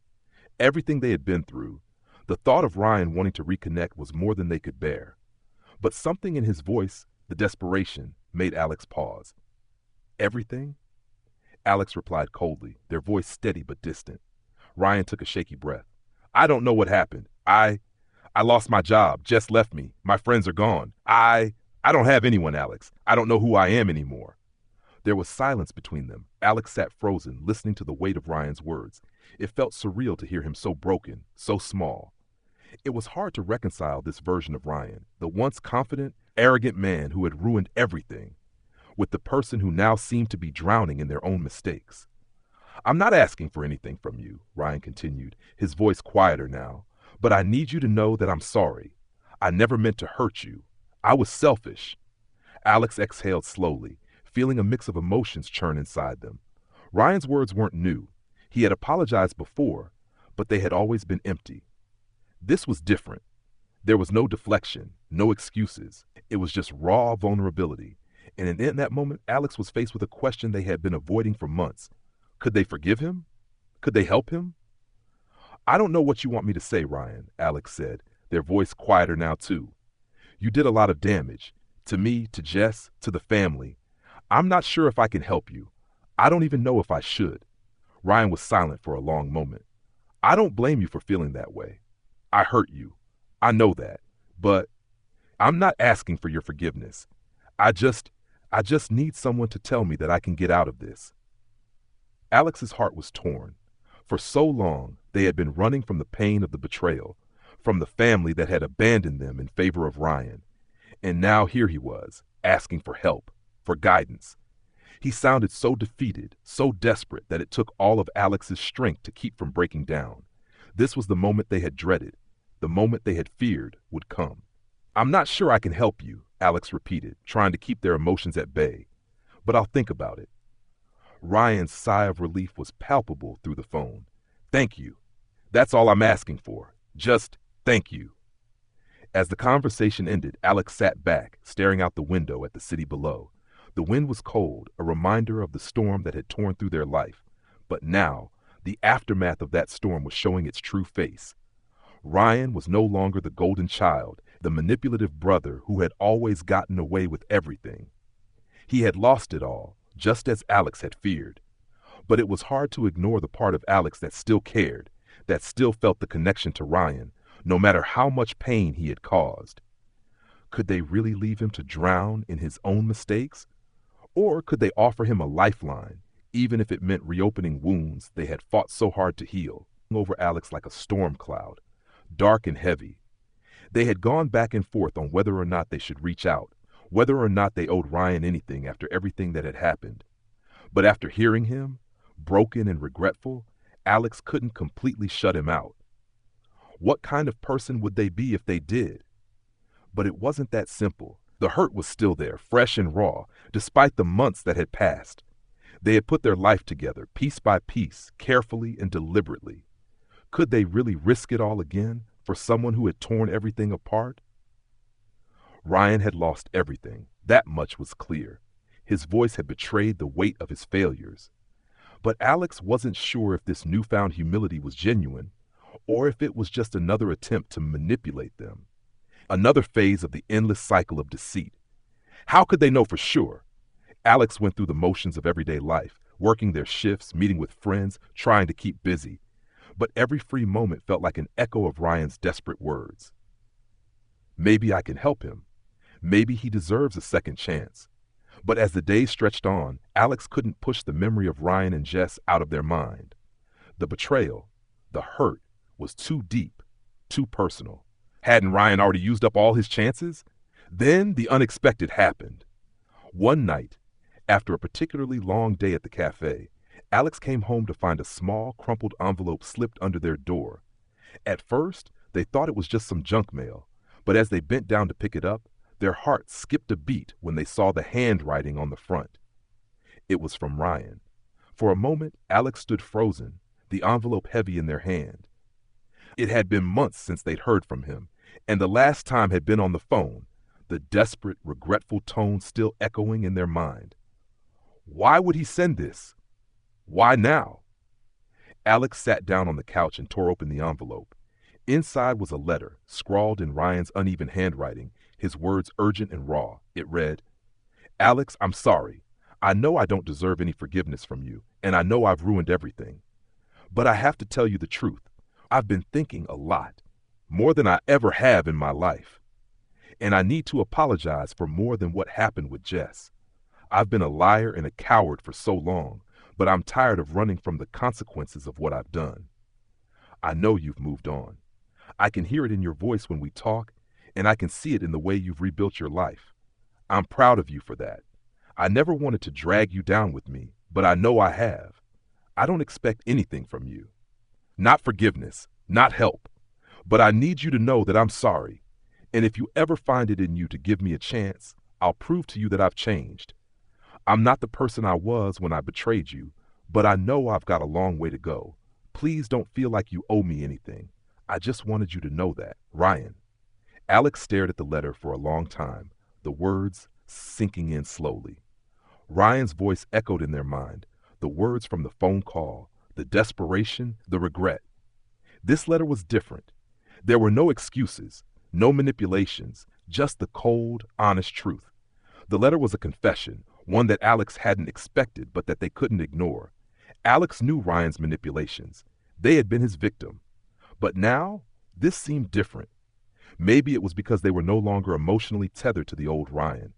everything they had been through. The thought of Ryan wanting to reconnect was more than they could bear. But something in his voice, the desperation, made Alex pause. "Everything?" Alex replied coldly, their voice steady but distant. Ryan took a shaky breath. "I don't know what happened. I lost my job. Jess left me. My friends are gone. I don't have anyone, Alex. I don't know who I am anymore." There was silence between them. Alex sat frozen, listening to the weight of Ryan's words. It felt surreal to hear him so broken, so small. It was hard to reconcile this version of Ryan, the once confident, arrogant man who had ruined everything, with the person who now seemed to be drowning in their own mistakes. "I'm not asking for anything from you," Ryan continued, his voice quieter now, "but I need you to know that I'm sorry. I never meant to hurt you. I was selfish." Alex exhaled slowly, feeling a mix of emotions churn inside them. Ryan's words weren't new. He had apologized before, but they had always been empty. This was different. There was no deflection, no excuses. It was just raw vulnerability. And in that moment, Alex was faced with a question they had been avoiding for months. Could they forgive him? Could they help him? I don't know what you want me to say, Ryan, Alex said, their voice quieter now too. You did a lot of damage. To me, to Jess, to the family. I'm not sure if I can help you. I don't even know if I should. Ryan was silent for a long moment. I don't blame you for feeling that way. I hurt you. I know that. But I'm not asking for your forgiveness. I just I just need someone to tell me that I can get out of this. Alex's heart was torn. For so long, they had been running from the pain of the betrayal, from the family that had abandoned them in favor of Ryan. And now here he was, asking for help, for guidance. He sounded so defeated, so desperate that it took all of Alex's strength to keep from breaking down. This was the moment they had dreaded, the moment they had feared would come. I'm not sure I can help you, Alex repeated, trying to keep their emotions at bay. But I'll think about it. Ryan's sigh of relief was palpable through the phone. Thank you. That's all I'm asking for. Just thank you. As the conversation ended, Alex sat back, staring out the window at the city below. The wind was cold, a reminder of the storm that had torn through their life. But now, the aftermath of that storm was showing its true face. Ryan was no longer the golden child, the manipulative brother who had always gotten away with everything. He had lost it all, just as Alex had feared. But it was hard to ignore the part of Alex that still cared, that still felt the connection to Ryan, no matter how much pain he had caused. Could they really leave him to drown in his own mistakes? Or could they offer him a lifeline, even if it meant reopening wounds they had fought so hard to heal? Over Alex like a storm cloud, dark and heavy. They had gone back and forth on whether or not they should reach out, whether or not they owed Ryan anything after everything that had happened. But after hearing him, broken and regretful, Alex couldn't completely shut him out. What kind of person would they be if they did? But it wasn't that simple. The hurt was still there, fresh and raw, despite the months that had passed. They had put their life together, piece by piece, carefully and deliberately. Could they really risk it all again for someone who had torn everything apart? Ryan had lost everything. That much was clear. His voice had betrayed the weight of his failures. But Alex wasn't sure if this newfound humility was genuine, or if it was just another attempt to manipulate them. Another phase of the endless cycle of deceit. How could they know for sure? Alex went through the motions of everyday life, working their shifts, meeting with friends, trying to keep busy. But every free moment felt like an echo of Ryan's desperate words. Maybe I can help him. Maybe he deserves a second chance. But as the days stretched on, Alex couldn't push the memory of Ryan and Jess out of their mind. The betrayal, the hurt, was too deep, too personal. Hadn't Ryan already used up all his chances? Then the unexpected happened. One night, after a particularly long day at the cafe, Alex came home to find a small, crumpled envelope slipped under their door. At first, they thought it was just some junk mail, but as they bent down to pick it up, their hearts skipped a beat when they saw the handwriting on the front. It was from Ryan. For a moment, Alex stood frozen, the envelope heavy in their hand. It had been months since they'd heard from him, and the last time had been on the phone, the desperate, regretful tone still echoing in their mind. Why would he send this? Why now? Alex sat down on the couch and tore open the envelope. Inside was a letter, scrawled in Ryan's uneven handwriting, his words urgent and raw. It read, Alex, I'm sorry. I know I don't deserve any forgiveness from you, and I know I've ruined everything. But I have to tell you the truth. I've been thinking a lot, more than I ever have in my life. And I need to apologize for more than what happened with Jess. I've been a liar and a coward for so long, but I'm tired of running from the consequences of what I've done. I know you've moved on. I can hear it in your voice when we talk, and I can see it in the way you've rebuilt your life. I'm proud of you for that. I never wanted to drag you down with me, but I know I have. I don't expect anything from you. Not forgiveness, not help. But I need you to know that I'm sorry. And if you ever find it in you to give me a chance, I'll prove to you that I've changed. I'm not the person I was when I betrayed you, but I know I've got a long way to go. Please don't feel like you owe me anything. I just wanted you to know that. Ryan. Alex stared at the letter for a long time, the words sinking in slowly. Ryan's voice echoed in their mind, the words from the phone call, the desperation, the regret. This letter was different. There were no excuses, no manipulations, just the cold, honest truth. The letter was a confession, one that Alex hadn't expected but that they couldn't ignore. Alex knew Ryan's manipulations. They had been his victim. But now, this seemed different. Maybe it was because they were no longer emotionally tethered to the old Ryan.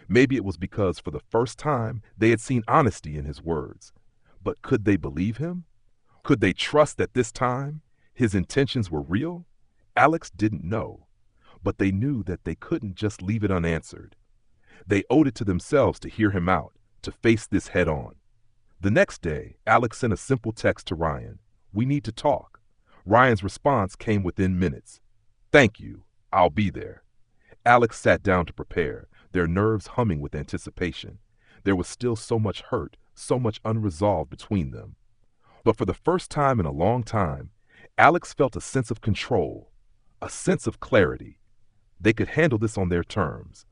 Maybe it was because, for the first time, they had seen honesty in his words. But could they believe him? Could they trust that this time his intentions were real? Alex didn't know. But they knew that they couldn't just leave it unanswered. They owed it to themselves to hear him out, to face this head on. The next day, Alex sent a simple text to Ryan. "We need to talk." Ryan's response came within minutes. "Thank you. I'll be there." Alex sat down to prepare, their nerves humming with anticipation. There was still so much hurt, so much unresolved between them. But for the first time in a long time, Alex felt a sense of control, a sense of clarity. They could handle this on their terms.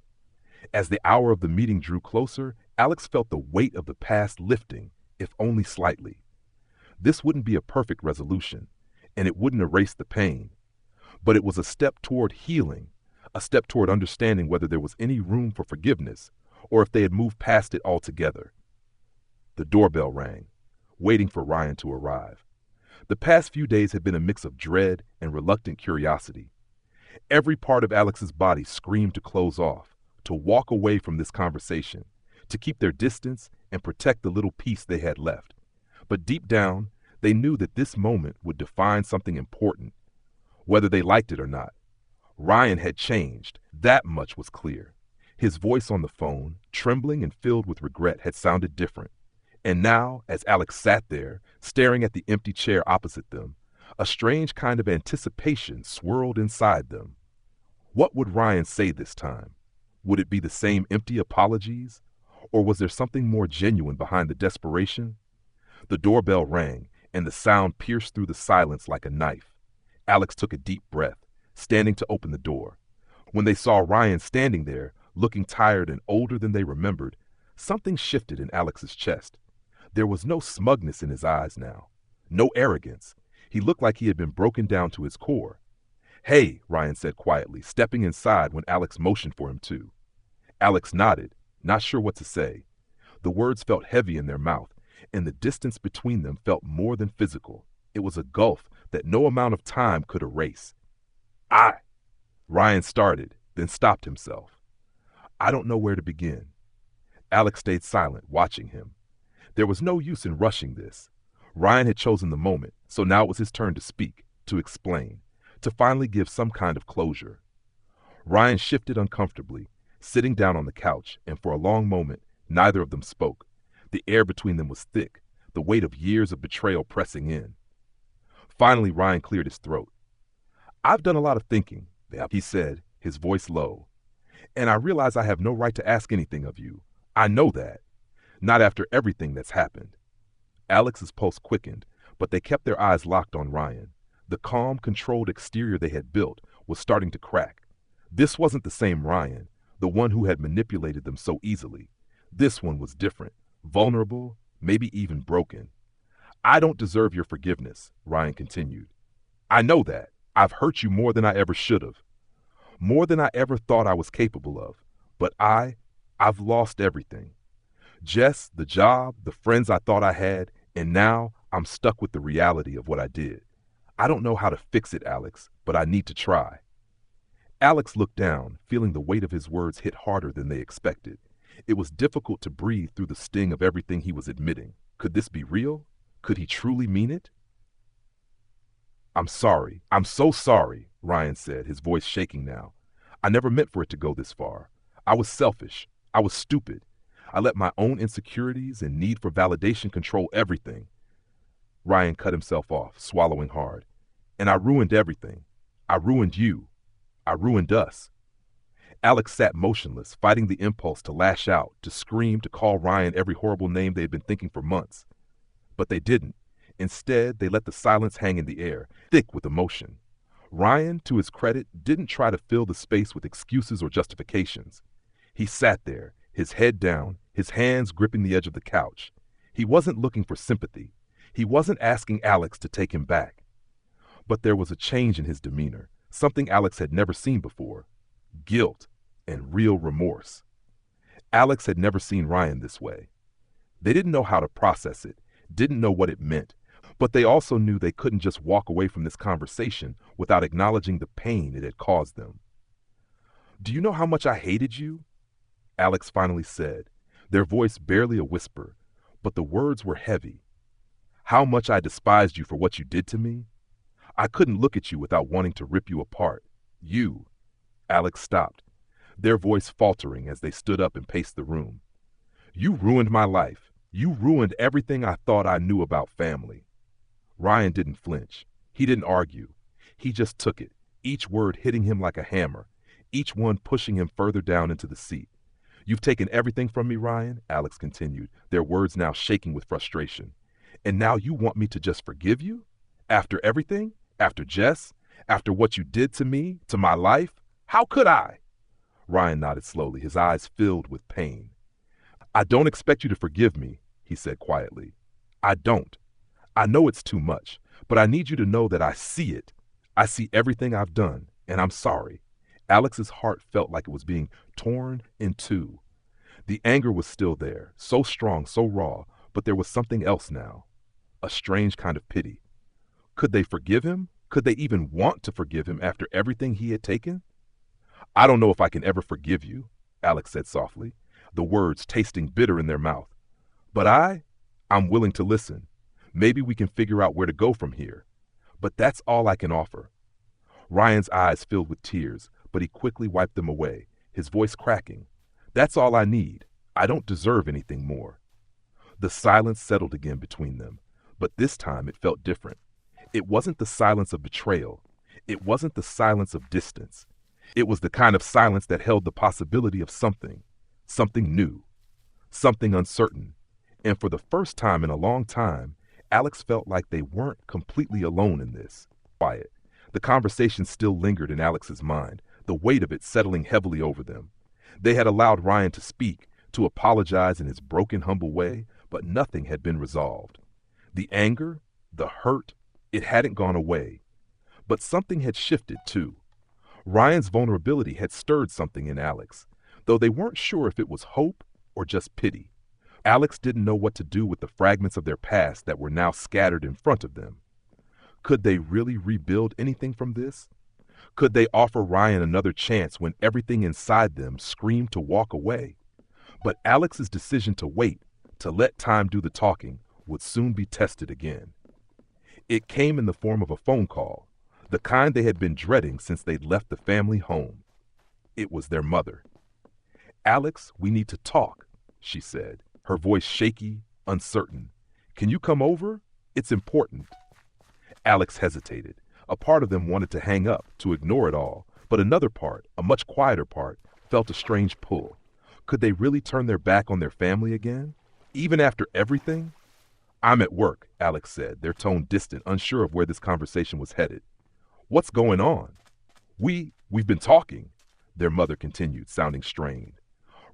As the hour of the meeting drew closer, Alex felt the weight of the past lifting, if only slightly. This wouldn't be a perfect resolution, and it wouldn't erase the pain. But it was a step toward healing, a step toward understanding whether there was any room for forgiveness, or if they had moved past it altogether. The doorbell rang, waiting for Ryan to arrive. The past few days had been a mix of dread and reluctant curiosity. Every part of Alex's body screamed to close off, to walk away from this conversation, to keep their distance and protect the little peace they had left. But deep down, they knew that this moment would define something important, whether they liked it or not. Ryan had changed, that much was clear. His voice on the phone, trembling and filled with regret, had sounded different. And now, as Alex sat there, staring at the empty chair opposite them, a strange kind of anticipation swirled inside them. What would Ryan say this time? Would it be the same empty apologies? Or was there something more genuine behind the desperation? The doorbell rang, and the sound pierced through the silence like a knife. Alex took a deep breath, standing to open the door. When they saw Ryan standing there, looking tired and older than they remembered, something shifted in Alex's chest. There was no smugness in his eyes now, no arrogance. He looked like he had been broken down to his core. "Hey," Ryan said quietly, stepping inside when Alex motioned for him to. Alex nodded, not sure what to say. The words felt heavy in their mouth, and the distance between them felt more than physical. It was a gulf that no amount of time could erase. Ryan started, then stopped himself. "I don't know where to begin." Alex stayed silent, watching him. There was no use in rushing this. Ryan had chosen the moment, so now it was his turn to speak, to explain, to finally give some kind of closure. Ryan shifted uncomfortably, sitting down on the couch, and for a long moment, neither of them spoke. The air between them was thick, the weight of years of betrayal pressing in. Finally, Ryan cleared his throat. "I've done a lot of thinking," he said, his voice low. "And I realize I have no right to ask anything of you. I know that. Not after everything that's happened." Alex's pulse quickened, but they kept their eyes locked on Ryan. The calm, controlled exterior they had built was starting to crack. This wasn't the same Ryan, the one who had manipulated them so easily. This one was different, vulnerable, maybe even broken. "I don't deserve your forgiveness," Ryan continued. "I know that. I've hurt you more than I ever should have. More than I ever thought I was capable of. But I've lost everything. Jess, the job, the friends I thought I had, and now I'm stuck with the reality of what I did. I don't know how to fix it, Alex, but I need to try." Alex looked down, feeling the weight of his words hit harder than they expected. It was difficult to breathe through the sting of everything he was admitting. Could this be real? Could he truly mean it? "I'm sorry. I'm so sorry," Ryan said, his voice shaking now. "I never meant for it to go this far. I was selfish. I was stupid. I let my own insecurities and need for validation control everything." Ryan cut himself off, swallowing hard. "And I ruined everything. I ruined you. I ruined us." Alex sat motionless, fighting the impulse to lash out, to scream, to call Ryan every horrible name they had been thinking for months. But they didn't. Instead, they let the silence hang in the air, thick with emotion. Ryan, to his credit, didn't try to fill the space with excuses or justifications. He sat there, his head down, his hands gripping the edge of the couch. He wasn't looking for sympathy. He wasn't asking Alex to take him back. But there was a change in his demeanor, something Alex had never seen before: guilt and real remorse. Alex had never seen Ryan this way. They didn't know how to process it, didn't know what it meant, but they also knew they couldn't just walk away from this conversation without acknowledging the pain it had caused them. "Do you know how much I hated you?" Alex finally said, their voice barely a whisper, but the words were heavy. "How much I despised you for what you did to me? I couldn't look at you without wanting to rip you apart. You—" Alex stopped, their voice faltering as they stood up and paced the room. "You ruined my life. You ruined everything I thought I knew about family." Ryan didn't flinch. He didn't argue. He just took it, each word hitting him like a hammer, each one pushing him further down into the seat. "You've taken everything from me, Ryan," Alex continued, their words now shaking with frustration. "And now you want me to just forgive you? After everything? After Jess? After what you did to me, to my life? How could I?" Ryan nodded slowly, his eyes filled with pain. "I don't expect you to forgive me," he said quietly. "I don't. I know it's too much, but I need you to know that I see it. I see everything I've done, and I'm sorry." Alex's heart felt like it was being torn in two. The anger was still there, so strong, so raw, but there was something else now. A strange kind of pity. Could they forgive him? Could they even want to forgive him after everything he had taken? "I don't know if I can ever forgive you," Alex said softly, the words tasting bitter in their mouth. "But I'm willing to listen. Maybe we can figure out where to go from here. But that's all I can offer." Ryan's eyes filled with tears, but he quickly wiped them away, his voice cracking. "That's all I need. I don't deserve anything more." The silence settled again between them, but this time it felt different. It wasn't the silence of betrayal. It wasn't the silence of distance. It was the kind of silence that held the possibility of something new, something uncertain. And for the first time in a long time, Alex felt like they weren't completely alone in this. Quiet. The conversation still lingered in Alex's mind, the weight of it settling heavily over them. They had allowed Ryan to speak, to apologize in his broken, humble way, but nothing had been resolved. The anger, the hurt, it hadn't gone away. But something had shifted, too. Ryan's vulnerability had stirred something in Alex, though they weren't sure if it was hope or just pity. Alex didn't know what to do with the fragments of their past that were now scattered in front of them. Could they really rebuild anything from this? Could they offer Ryan another chance when everything inside them screamed to walk away? But Alex's decision to wait, to let time do the talking, would soon be tested again. It came in the form of a phone call, the kind they had been dreading since they'd left the family home. It was their mother. "Alex, we need to talk," she said, her voice shaky, uncertain. "Can you come over? It's important." Alex hesitated. A part of them wanted to hang up, to ignore it all, but another part, a much quieter part, felt a strange pull. Could they really turn their back on their family again? Even after everything? "I'm at work," Alex said, their tone distant, unsure of where this conversation was headed. "What's going on?" We've been talking," their mother continued, sounding strained.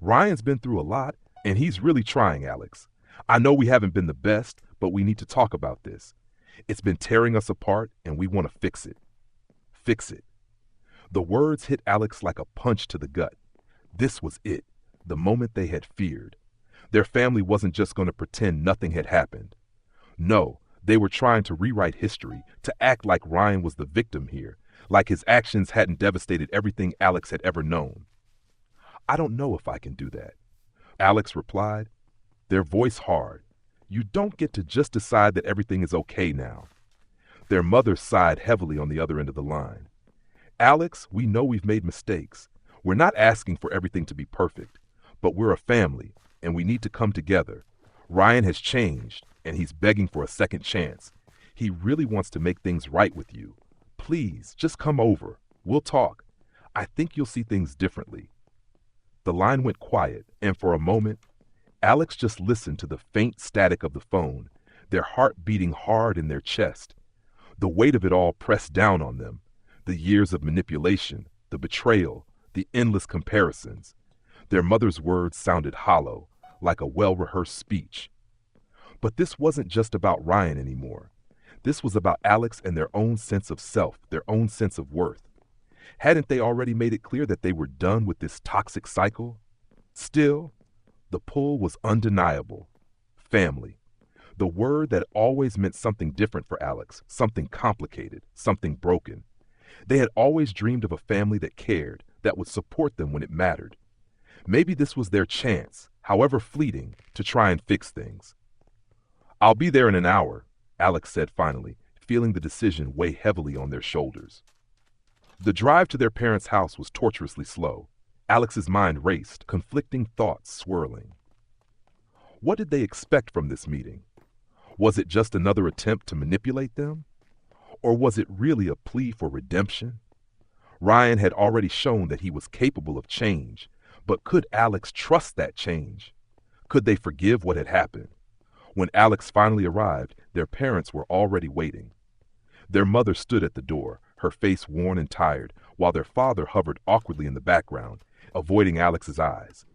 "Ryan's been through a lot, and he's really trying, Alex. I know we haven't been the best, but we need to talk about this. It's been tearing us apart, and we want to fix it. Fix it." The words hit Alex like a punch to the gut. This was it, the moment they had feared. Their family wasn't just going to pretend nothing had happened. No, they were trying to rewrite history, to act like Ryan was the victim here, like his actions hadn't devastated everything Alex had ever known. "I don't know if I can do that," Alex replied, their voice hard. "You don't get to just decide that everything is okay now." Their mother sighed heavily on the other end of the line. "Alex, we know we've made mistakes. We're not asking for everything to be perfect, but we're a family, and we need to come together. Ryan has changed, and he's begging for a second chance. He really wants to make things right with you. Please, just come over. We'll talk. I think you'll see things differently." The line went quiet, and for a moment, Alex just listened to the faint static of the phone, their heart beating hard in their chest. The weight of it all pressed down on them, the years of manipulation, the betrayal, the endless comparisons. Their mother's words sounded hollow, like a well-rehearsed speech. But this wasn't just about Ryan anymore. This was about Alex and their own sense of self, their own sense of worth. Hadn't they already made it clear that they were done with this toxic cycle? Still, the pull was undeniable. Family. The word that always meant something different for Alex, something complicated, something broken. They had always dreamed of a family that cared, that would support them when it mattered. Maybe this was their chance, however fleeting, to try and fix things. "I'll be there in an hour," Alex said finally, feeling the decision weigh heavily on their shoulders. The drive to their parents' house was torturously slow. Alex's mind raced, conflicting thoughts swirling. What did they expect from this meeting? Was it just another attempt to manipulate them? Or was it really a plea for redemption? Ryan had already shown that he was capable of change, but could Alex trust that change? Could they forgive what had happened? When Alex finally arrived, their parents were already waiting. Their mother stood at the door, her face worn and tired, while their father hovered awkwardly in the background, avoiding Alex's eyes.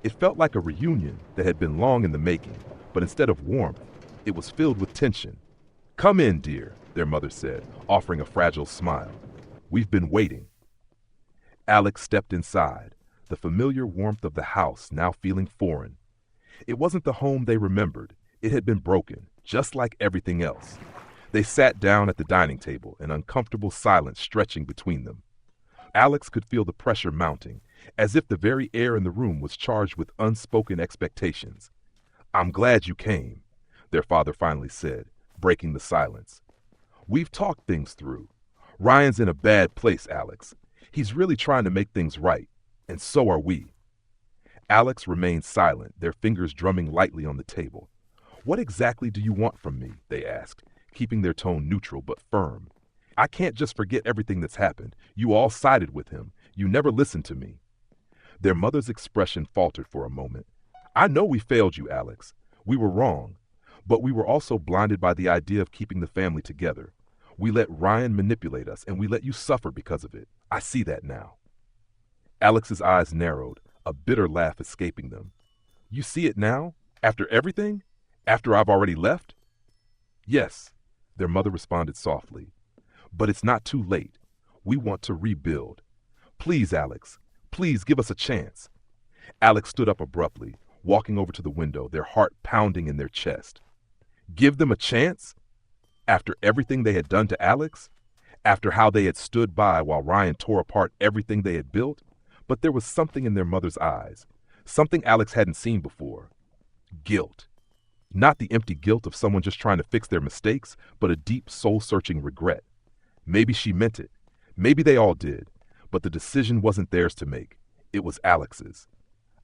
It felt like a reunion that had been long in the making, but instead of warmth, it was filled with tension. "Come in, dear," their mother said, offering a fragile smile. "We've been waiting." Alex stepped inside, the familiar warmth of the house now feeling foreign. It wasn't the home they remembered. It had been broken, just like everything else. They sat down at the dining table, an uncomfortable silence stretching between them. Alex could feel the pressure mounting, as if the very air in the room was charged with unspoken expectations. "I'm glad you came," their father finally said, breaking the silence. "We've talked things through. Ryan's in a bad place, Alex. He's really trying to make things right, and so are we." Alex remained silent, their fingers drumming lightly on the table. "What exactly do you want from me?" they asked, keeping their tone neutral but firm. "I can't just forget everything that's happened. You all sided with him. You never listened to me." Their mother's expression faltered for a moment. "I know we failed you, Alex. We were wrong. But we were also blinded by the idea of keeping the family together. We let Ryan manipulate us, and we let you suffer because of it. I see that now." Alex's eyes narrowed, a bitter laugh escaping them. "You see it now? After everything? After I've already left?" "Yes," their mother responded softly. "But it's not too late. We want to rebuild. Please, Alex, please give us a chance." Alex stood up abruptly, walking over to the window, their heart pounding in their chest. Give them a chance? After everything they had done to Alex? After how they had stood by while Ryan tore apart everything they had built? But there was something in their mother's eyes, something Alex hadn't seen before. Guilt. Not the empty guilt of someone just trying to fix their mistakes, but a deep, soul-searching regret. Maybe she meant it. Maybe they all did. But the decision wasn't theirs to make. It was Alex's.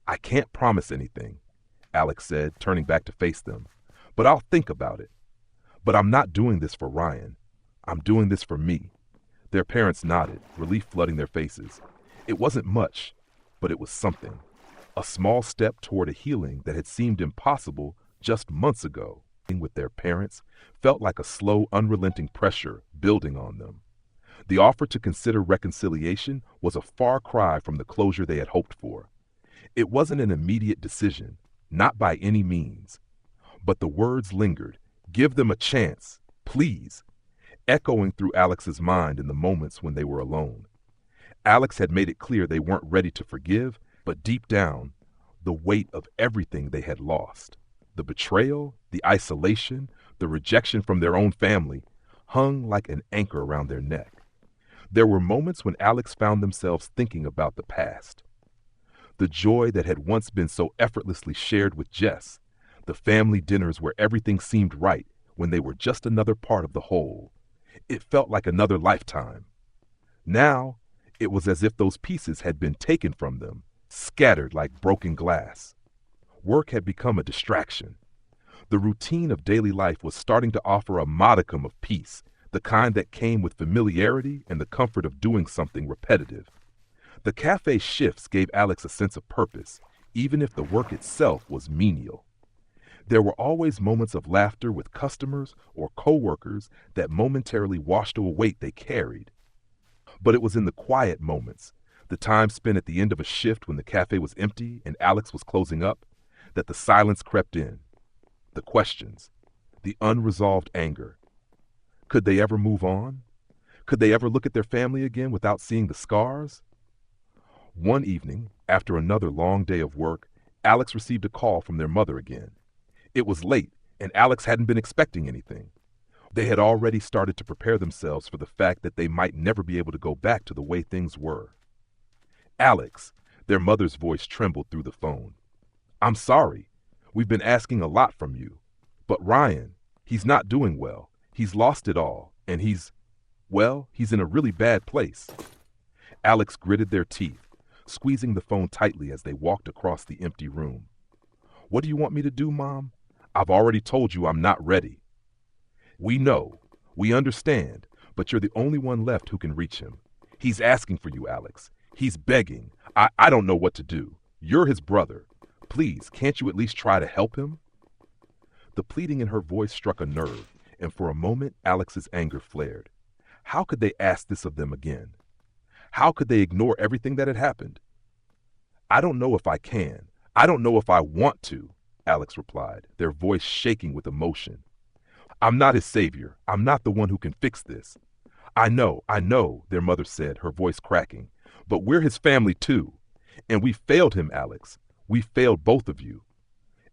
"I can't promise anything," Alex said, turning back to face them. "But I'll think about it. But I'm not doing this for Ryan. I'm doing this for me." Their parents nodded, relief flooding their faces. It wasn't much, but it was something. A small step toward a healing that had seemed impossible just months ago. With their parents felt like a slow, unrelenting pressure building on them. The offer to consider reconciliation was a far cry from the closure they had hoped for. It wasn't an immediate decision, not by any means. But the words lingered. Give them a chance, please, echoing through Alex's mind in the moments when they were alone. Alex had made it clear they weren't ready to forgive, but deep down, the weight of everything they had lost, the betrayal, the isolation, the rejection from their own family, hung like an anchor around their neck. There were moments when Alex found themselves thinking about the past. The joy that had once been so effortlessly shared with Jess, the family dinners where everything seemed right when they were just another part of the whole. It felt like another lifetime. Now, it was as if those pieces had been taken from them, scattered like broken glass. Work had become a distraction. The routine of daily life was starting to offer a modicum of peace, the kind that came with familiarity and the comfort of doing something repetitive. The cafe shifts gave Alex a sense of purpose, even if the work itself was menial. There were always moments of laughter with customers or coworkers that momentarily washed away weight they carried. But it was in the quiet moments, the time spent at the end of a shift when the cafe was empty and Alex was closing up, that the silence crept in. The questions, the unresolved anger. Could they ever move on? Could they ever look at their family again without seeing the scars? One evening, after another long day of work, Alex received a call from their mother again. It was late, and Alex hadn't been expecting anything. They had already started to prepare themselves for the fact that they might never be able to go back to the way things were. Alex, their mother's voice trembled through the phone. I'm sorry. We've been asking a lot from you. But Ryan, he's not doing well. He's lost it all, and he's in a really bad place. Alex gritted their teeth, squeezing the phone tightly as they walked across the empty room. What do you want me to do, Mom? I've already told you I'm not ready. We know, we understand, but you're the only one left who can reach him. He's asking for you, Alex. He's begging. I don't know what to do. You're his brother. Please, can't you at least try to help him? The pleading in her voice struck a nerve, and for a moment Alex's anger flared. How could they ask this of them again? How could they ignore everything that had happened? I don't know if I can. I don't know if I want to, Alex replied, their voice shaking with emotion. I'm not his savior. I'm not the one who can fix this. I know, their mother said, her voice cracking. But we're his family too. And we failed him, Alex. We failed both of you.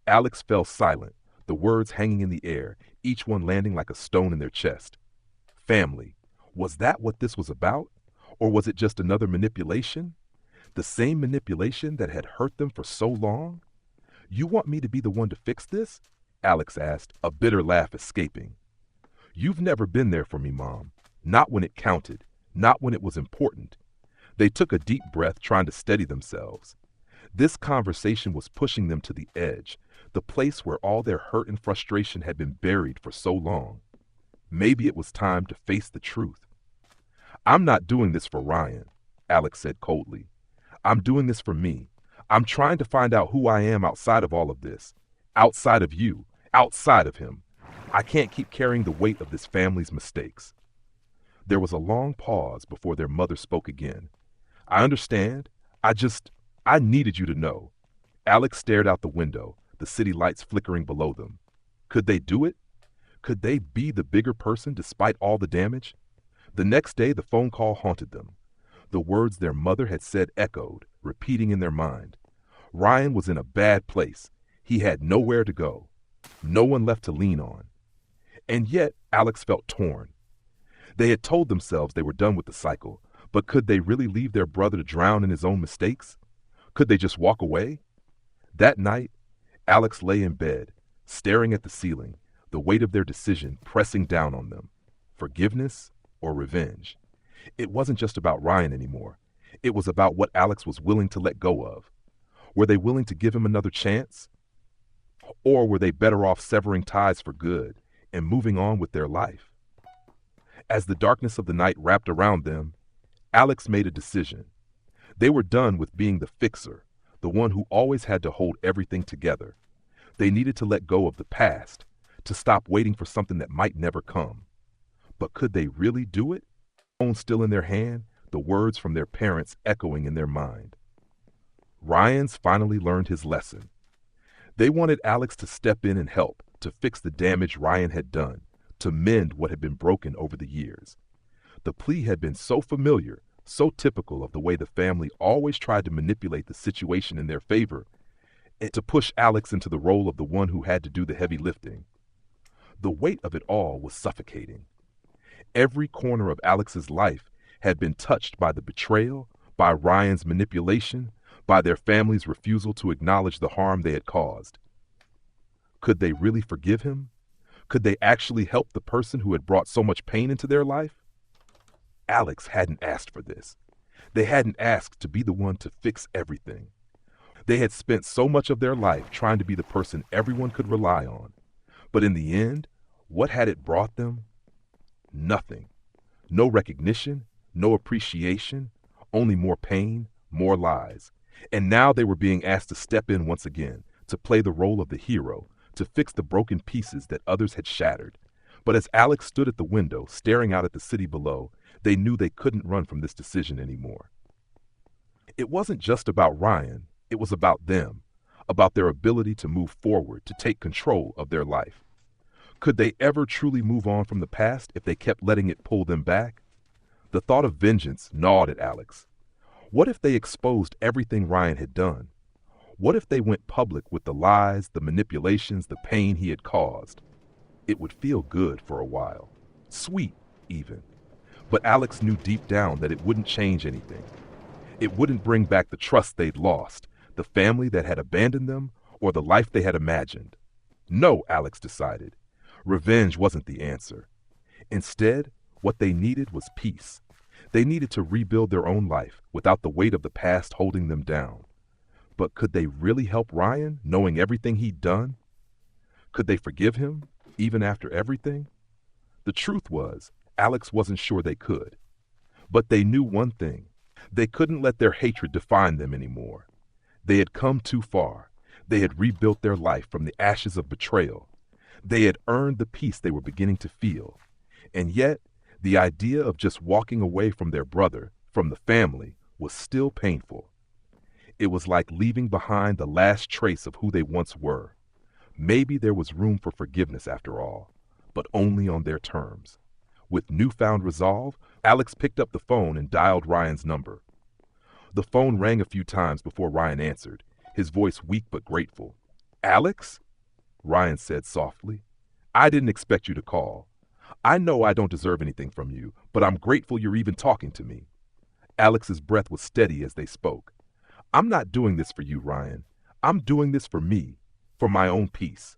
Alex fell silent, the words hanging in the air, each one landing like a stone in their chest. Family. Was that what this was about? Or was it just another manipulation? The same manipulation that had hurt them for so long? You want me to be the one to fix this? Alex asked, a bitter laugh escaping. You've never been there for me, Mom. Not when it counted. Not when it was important. They took a deep breath, trying to steady themselves. This conversation was pushing them to the edge, the place where all their hurt and frustration had been buried for so long. Maybe it was time to face the truth. I'm not doing this for Ryan, Alex said coldly. I'm doing this for me. I'm trying to find out who I am outside of all of this. Outside of you. Outside of him. I can't keep carrying the weight of this family's mistakes. There was a long pause before their mother spoke again. I understand. I needed you to know. Alex stared out the window, the city lights flickering below them. Could they do it? Could they be the bigger person despite all the damage? The next day, the phone call haunted them. The words their mother had said echoed, repeating in their mind. Ryan was in a bad place. He had nowhere to go. No one left to lean on. And yet, Alex felt torn. They had told themselves they were done with the cycle, but could they really leave their brother to drown in his own mistakes? Could they just walk away? That night, Alex lay in bed, staring at the ceiling, the weight of their decision pressing down on them. Forgiveness or revenge? It wasn't just about Ryan anymore. It was about what Alex was willing to let go of. Were they willing to give him another chance? Or were they better off severing ties for good and moving on with their life? As the darkness of the night wrapped around them, Alex made a decision. They were done with being the fixer, the one who always had to hold everything together. They needed to let go of the past, to stop waiting for something that might never come. But could they really do it? Phone still in their hand, the words from their parents echoing in their mind. Ryan's finally learned his lesson. They wanted Alex to step in and help, to fix the damage Ryan had done, to mend what had been broken over the years. The plea had been so familiar, so typical of the way the family always tried to manipulate the situation in their favor, and to push Alex into the role of the one who had to do the heavy lifting. The weight of it all was suffocating. Every corner of Alex's life had been touched by the betrayal, by Ryan's manipulation, by their family's refusal to acknowledge the harm they had caused. Could they really forgive him? Could they actually help the person who had brought so much pain into their life? Alex hadn't asked for this. They hadn't asked to be the one to fix everything. They had spent so much of their life trying to be the person everyone could rely on. But in the end, what had it brought them? Nothing. No recognition, no appreciation, only more pain, more lies. And now they were being asked to step in once again, to play the role of the hero, to fix the broken pieces that others had shattered. But as Alex stood at the window, staring out at the city below, they knew they couldn't run from this decision anymore. It wasn't just about Ryan, it was about them, about their ability to move forward, to take control of their life. Could they ever truly move on from the past if they kept letting it pull them back? The thought of vengeance gnawed at Alex. What if they exposed everything Ryan had done? What if they went public with the lies, the manipulations, the pain he had caused? It would feel good for a while. Sweet, even. But Alex knew deep down that it wouldn't change anything. It wouldn't bring back the trust they'd lost, the family that had abandoned them, or the life they had imagined. No, Alex decided. Revenge wasn't the answer. Instead, what they needed was peace. They needed to rebuild their own life without the weight of the past holding them down. But could they really help Ryan, knowing everything he'd done? Could they forgive him, even after everything? The truth was, Alex wasn't sure they could. But they knew one thing. They couldn't let their hatred define them anymore. They had come too far. They had rebuilt their life from the ashes of betrayal. They had earned the peace they were beginning to feel. And yet, the idea of just walking away from their brother, from the family, was still painful. It was like leaving behind the last trace of who they once were. Maybe there was room for forgiveness after all, but only on their terms. With newfound resolve, Alex picked up the phone and dialed Ryan's number. The phone rang a few times before Ryan answered, his voice weak but grateful. "Alex?" Ryan said softly. "I didn't expect you to call. I know I don't deserve anything from you, but I'm grateful you're even talking to me." Alex's breath was steady as they spoke. "I'm not doing this for you, Ryan. I'm doing this for me, for my own peace.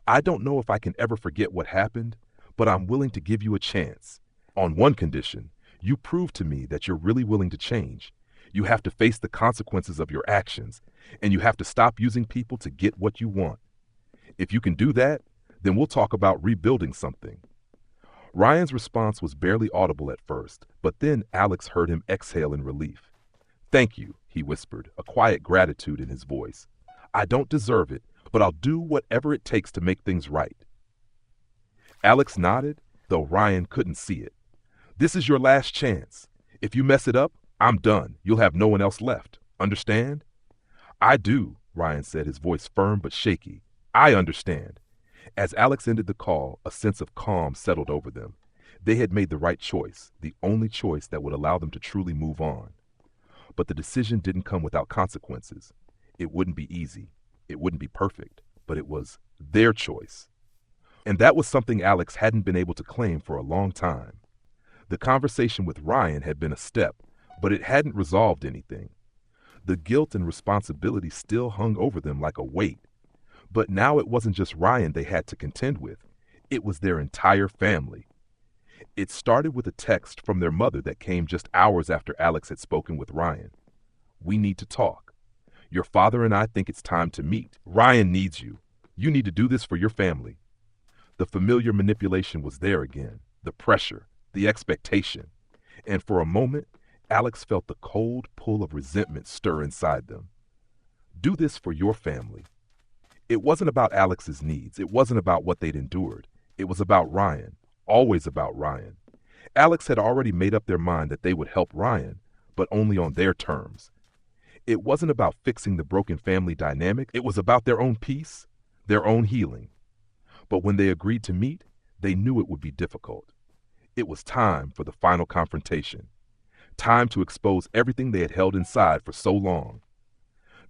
I don't know if I can ever forget what happened, but I'm willing to give you a chance. On one condition, you prove to me that you're really willing to change. You have to face the consequences of your actions, and you have to stop using people to get what you want. If you can do that, then we'll talk about rebuilding something." Ryan's response was barely audible at first, but then Alex heard him exhale in relief. "Thank you," he whispered, a quiet gratitude in his voice. "I don't deserve it, but I'll do whatever it takes to make things right." Alex nodded, though Ryan couldn't see it. "This is your last chance. If you mess it up, I'm done. You'll have no one else left. Understand?" "I do," Ryan said, his voice firm but shaky. "I understand." As Alex ended the call, a sense of calm settled over them. They had made the right choice, the only choice that would allow them to truly move on. But the decision didn't come without consequences. It wouldn't be easy. It wouldn't be perfect, but it was their choice. And that was something Alex hadn't been able to claim for a long time. The conversation with Ryan had been a step, but it hadn't resolved anything. The guilt and responsibility still hung over them like a weight. But now it wasn't just Ryan they had to contend with. It was their entire family. It started with a text from their mother that came just hours after Alex had spoken with Ryan. "We need to talk. Your father and I think it's time to meet. Ryan needs you. You need to do this for your family." The familiar manipulation was there again, the pressure, the expectation. And for a moment, Alex felt the cold pull of resentment stir inside them. Do this for your family. It wasn't about Alex's needs. It wasn't about what they'd endured. It was about Ryan, always about Ryan. Alex had already made up their mind that they would help Ryan, but only on their terms. It wasn't about fixing the broken family dynamic. It was about their own peace, their own healing. But when they agreed to meet, they knew it would be difficult. It was time for the final confrontation. Time to expose everything they had held inside for so long.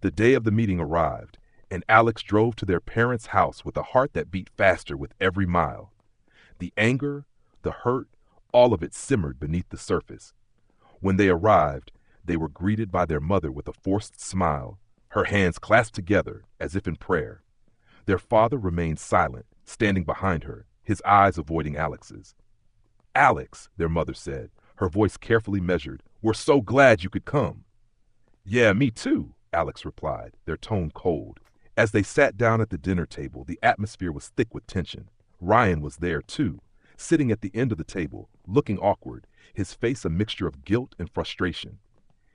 The day of the meeting arrived, and Alex drove to their parents' house with a heart that beat faster with every mile. The anger, the hurt, all of it simmered beneath the surface. When they arrived, they were greeted by their mother with a forced smile, her hands clasped together as if in prayer. Their father remained silent, standing behind her, his eyes avoiding Alex's. "Alex," their mother said, her voice carefully measured, "we're so glad you could come." "Yeah, me too," Alex replied, their tone cold. As they sat down at the dinner table, the atmosphere was thick with tension. Ryan was there, too, sitting at the end of the table, looking awkward, his face a mixture of guilt and frustration.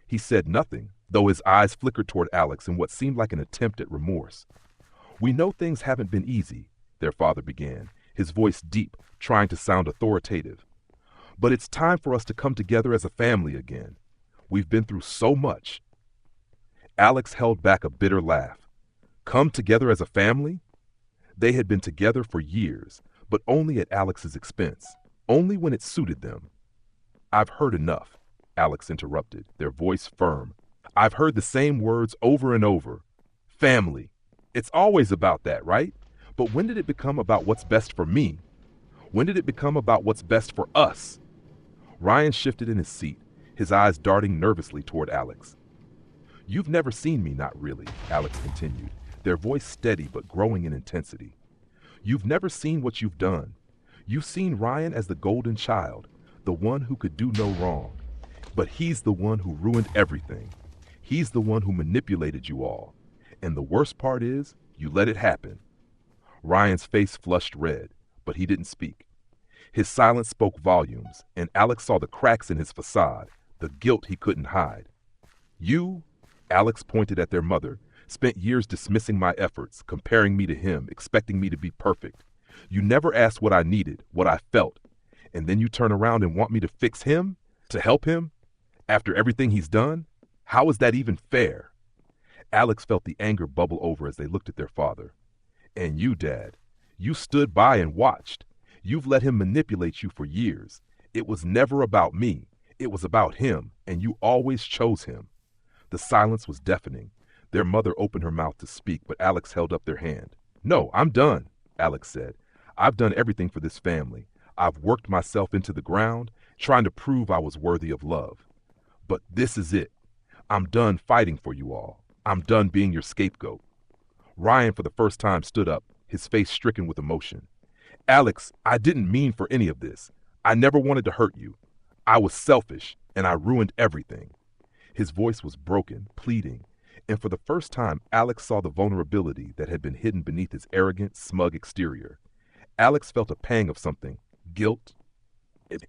He said nothing, though his eyes flickered toward Alex in what seemed like an attempt at remorse. "We know things haven't been easy," their father began, his voice deep, trying to sound authoritative. "But it's time for us to come together as a family again. We've been through so much." Alex held back a bitter laugh. Come together as a family? They had been together for years, but only at Alex's expense, only when it suited them. I've heard enough, Alex interrupted, their voice firm. I've heard the same words over and over. Family. It's always about that, right? But when did it become about what's best for me? When did it become about what's best for us? Ryan shifted in his seat, his eyes darting nervously toward Alex. You've never seen me, not really, Alex continued, their voice steady but growing in intensity. You've never seen what you've done. You've seen Ryan as the golden child, the one who could do no wrong. But he's the one who ruined everything. He's the one who manipulated you all. And the worst part is, you let it happen. Ryan's face flushed red, but he didn't speak. His silence spoke volumes, and Alex saw the cracks in his facade, the guilt he couldn't hide. You, Alex pointed at their mother, spent years dismissing my efforts, comparing me to him, expecting me to be perfect. You never asked what I needed, what I felt. And then you turn around and want me to fix him? To help him? After everything he's done? How is that even fair? Alex felt the anger bubble over as they looked at their father. And you, Dad, you stood by and watched. You've let him manipulate you for years. It was never about me. It was about him, and you always chose him. The silence was deafening. Their mother opened her mouth to speak, but Alex held up their hand. No, I'm done, Alex said. I've done everything for this family. I've worked myself into the ground, trying to prove I was worthy of love. But this is it. I'm done fighting for you all. I'm done being your scapegoat. Ryan, for the first time, stood up, his face stricken with emotion. Alex, I didn't mean for any of this. I never wanted to hurt you. I was selfish, and I ruined everything. His voice was broken, pleading, and for the first time, Alex saw the vulnerability that had been hidden beneath his arrogant, smug exterior. Alex felt a pang of something, guilt.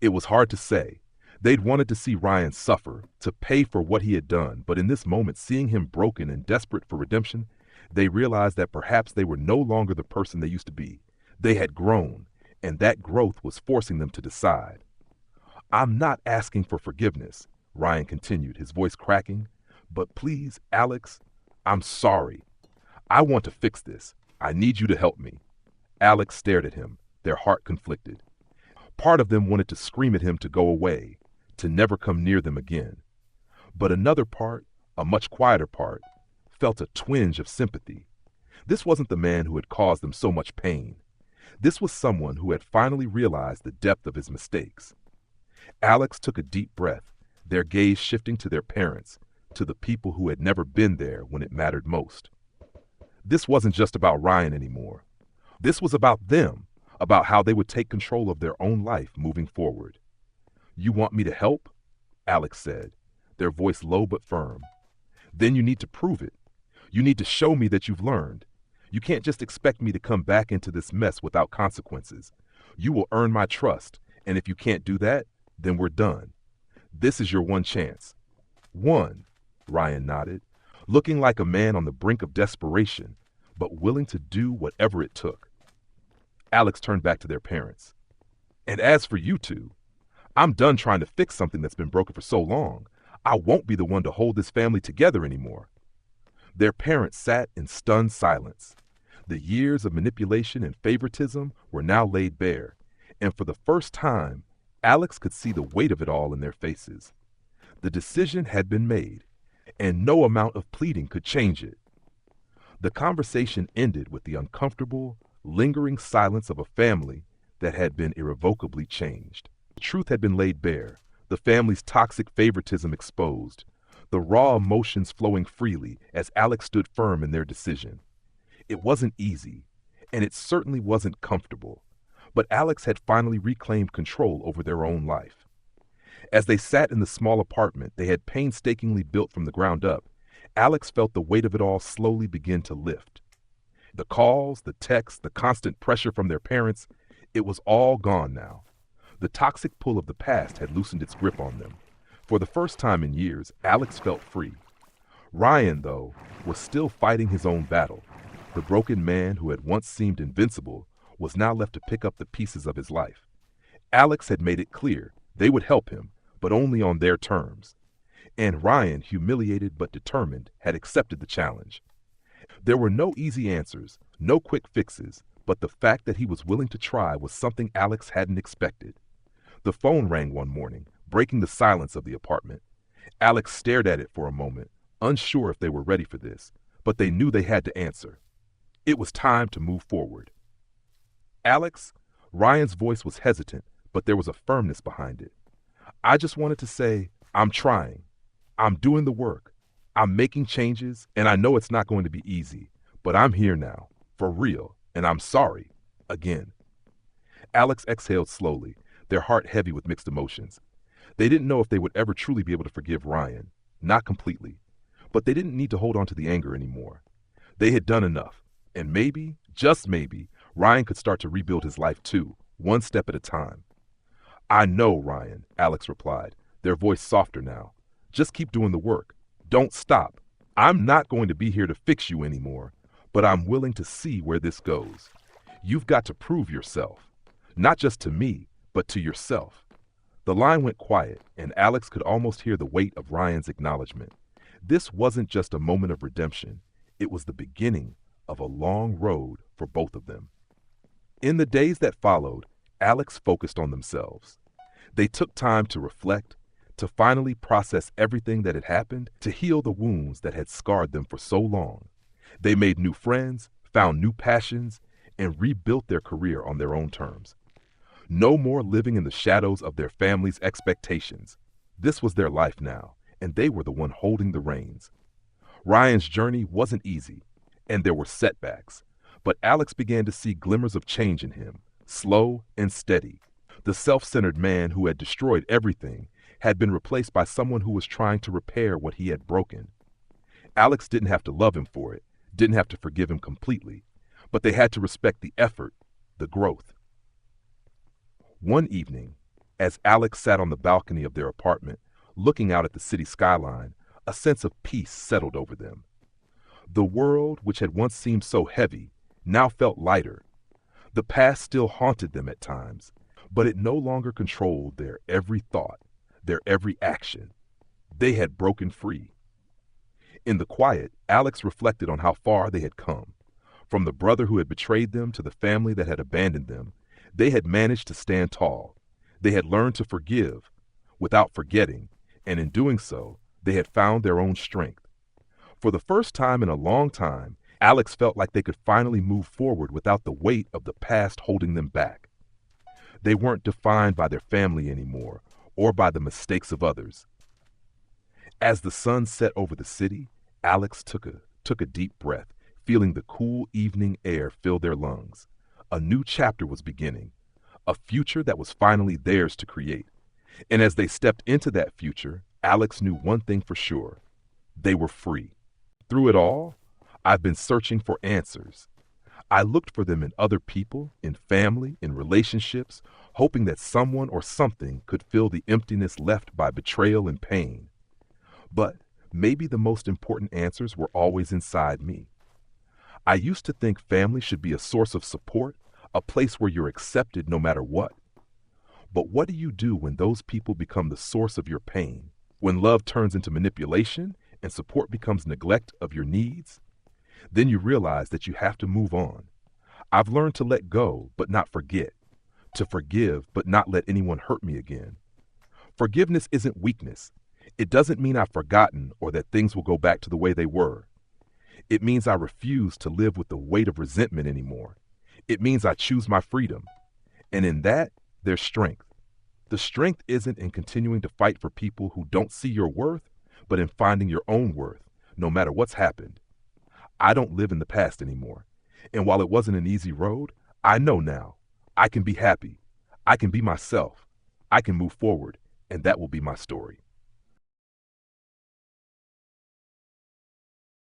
It was hard to say. They'd wanted to see Ryan suffer, to pay for what he had done, but in this moment, seeing him broken and desperate for redemption, they realized that perhaps they were no longer the person they used to be. They had grown, and that growth was forcing them to decide. I'm not asking for forgiveness, Ryan continued, his voice cracking, but please, Alex, I'm sorry. I want to fix this. I need you to help me. Alex stared at him, their heart conflicted. Part of them wanted to scream at him to go away, to never come near them again. But another part, a much quieter part, felt a twinge of sympathy. This wasn't the man who had caused them so much pain. This was someone who had finally realized the depth of his mistakes. Alex took a deep breath, their gaze shifting to their parents, to the people who had never been there when it mattered most. This wasn't just about Ryan anymore. This was about them, about how they would take control of their own life moving forward. You want me to help? Alex said, their voice low but firm. Then you need to prove it. You need to show me that you've learned. You can't just expect me to come back into this mess without consequences. You will earn my trust, and if you can't do that, then we're done. This is your one chance. One, Ryan nodded, looking like a man on the brink of desperation, but willing to do whatever it took. Alex turned back to their parents. And as for you two, I'm done trying to fix something that's been broken for so long. I won't be the one to hold this family together anymore. Their parents sat in stunned silence. The years of manipulation and favoritism were now laid bare, and for the first time, Alex could see the weight of it all in their faces. The decision had been made, and no amount of pleading could change it. The conversation ended with the uncomfortable, lingering silence of a family that had been irrevocably changed. The truth had been laid bare, the family's toxic favoritism exposed, the raw emotions flowing freely as Alex stood firm in their decision. It wasn't easy, and it certainly wasn't comfortable, but Alex had finally reclaimed control over their own life. As they sat in the small apartment they had painstakingly built from the ground up, Alex felt the weight of it all slowly begin to lift. The calls, the texts, the constant pressure from their parents, it was all gone now. The toxic pull of the past had loosened its grip on them. For the first time in years, Alex felt free. Ryan, though, was still fighting his own battle. The broken man who had once seemed invincible was now left to pick up the pieces of his life. Alex had made it clear they would help him, but only on their terms. And Ryan, humiliated but determined, had accepted the challenge. There were no easy answers, no quick fixes, But the fact that he was willing to try was something Alex hadn't expected. The phone rang one morning, breaking the silence of the apartment. Alex stared at it for a moment, unsure if they were ready for this, but they knew they had to answer. It was time to move forward. Alex, Ryan's voice was hesitant, but there was a firmness behind it. I just wanted to say, I'm trying. I'm doing the work. I'm making changes, and I know it's not going to be easy, but I'm here now, for real, and I'm sorry, again. Alex exhaled slowly, their heart heavy with mixed emotions. They didn't know if they would ever truly be able to forgive Ryan, not completely, but they didn't need to hold on to the anger anymore. They had done enough, and maybe, just maybe, Ryan could start to rebuild his life too, one step at a time. I know, Ryan, Alex replied, their voice softer now. Just keep doing the work. Don't stop. I'm not going to be here to fix you anymore, but I'm willing to see where this goes. You've got to prove yourself, not just to me, but to yourself. The line went quiet, and Alex could almost hear the weight of Ryan's acknowledgement. This wasn't just a moment of redemption. It was the beginning of a long road for both of them. In the days that followed, Alex focused on themselves. They took time to reflect, to finally process everything that had happened, to heal the wounds that had scarred them for so long. They made new friends, found new passions, and rebuilt their career on their own terms. No more living in the shadows of their family's expectations. This was their life now, and they were the one holding the reins. Ryan's journey wasn't easy, and there were setbacks, but Alex began to see glimmers of change in him, slow and steady. The self-centered man who had destroyed everything had been replaced by someone who was trying to repair what he had broken. Alex didn't have to love him for it, didn't have to forgive him completely, but they had to respect the effort, the growth. One evening, as Alex sat on the balcony of their apartment, looking out at the city skyline, a sense of peace settled over them. The world, which had once seemed so heavy, now felt lighter. The past still haunted them at times, but it no longer controlled their every thought, their every action. They had broken free. In the quiet, Alex reflected on how far they had come. From the brother who had betrayed them to the family that had abandoned them, they had managed to stand tall. They had learned to forgive without forgetting, and in doing so, they had found their own strength. For the first time in a long time, Alex felt like they could finally move forward without the weight of the past holding them back. They weren't defined by their family anymore, or by the mistakes of others. As the sun set over the city, Alex took a deep breath, feeling the cool evening air fill their lungs. A new chapter was beginning, a future that was finally theirs to create. And as they stepped into that future, Alex knew one thing for sure. They were free. Through it all, I've been searching for answers. I looked for them in other people, in family, in relationships, hoping that someone or something could fill the emptiness left by betrayal and pain. But maybe the most important answers were always inside me. I used to think family should be a source of support, a place where you're accepted no matter what. But what do you do when those people become the source of your pain? When love turns into manipulation and support becomes neglect of your needs? Then you realize that you have to move on. I've learned to let go, but not forget. To forgive, but not let anyone hurt me again. Forgiveness isn't weakness. It doesn't mean I've forgotten or that things will go back to the way they were. It means I refuse to live with the weight of resentment anymore. It means I choose my freedom. And in that, there's strength. The strength isn't in continuing to fight for people who don't see your worth, but in finding your own worth, no matter what's happened. I don't live in the past anymore. And while it wasn't an easy road, I know now. I can be happy. I can be myself. I can move forward, and that will be my story.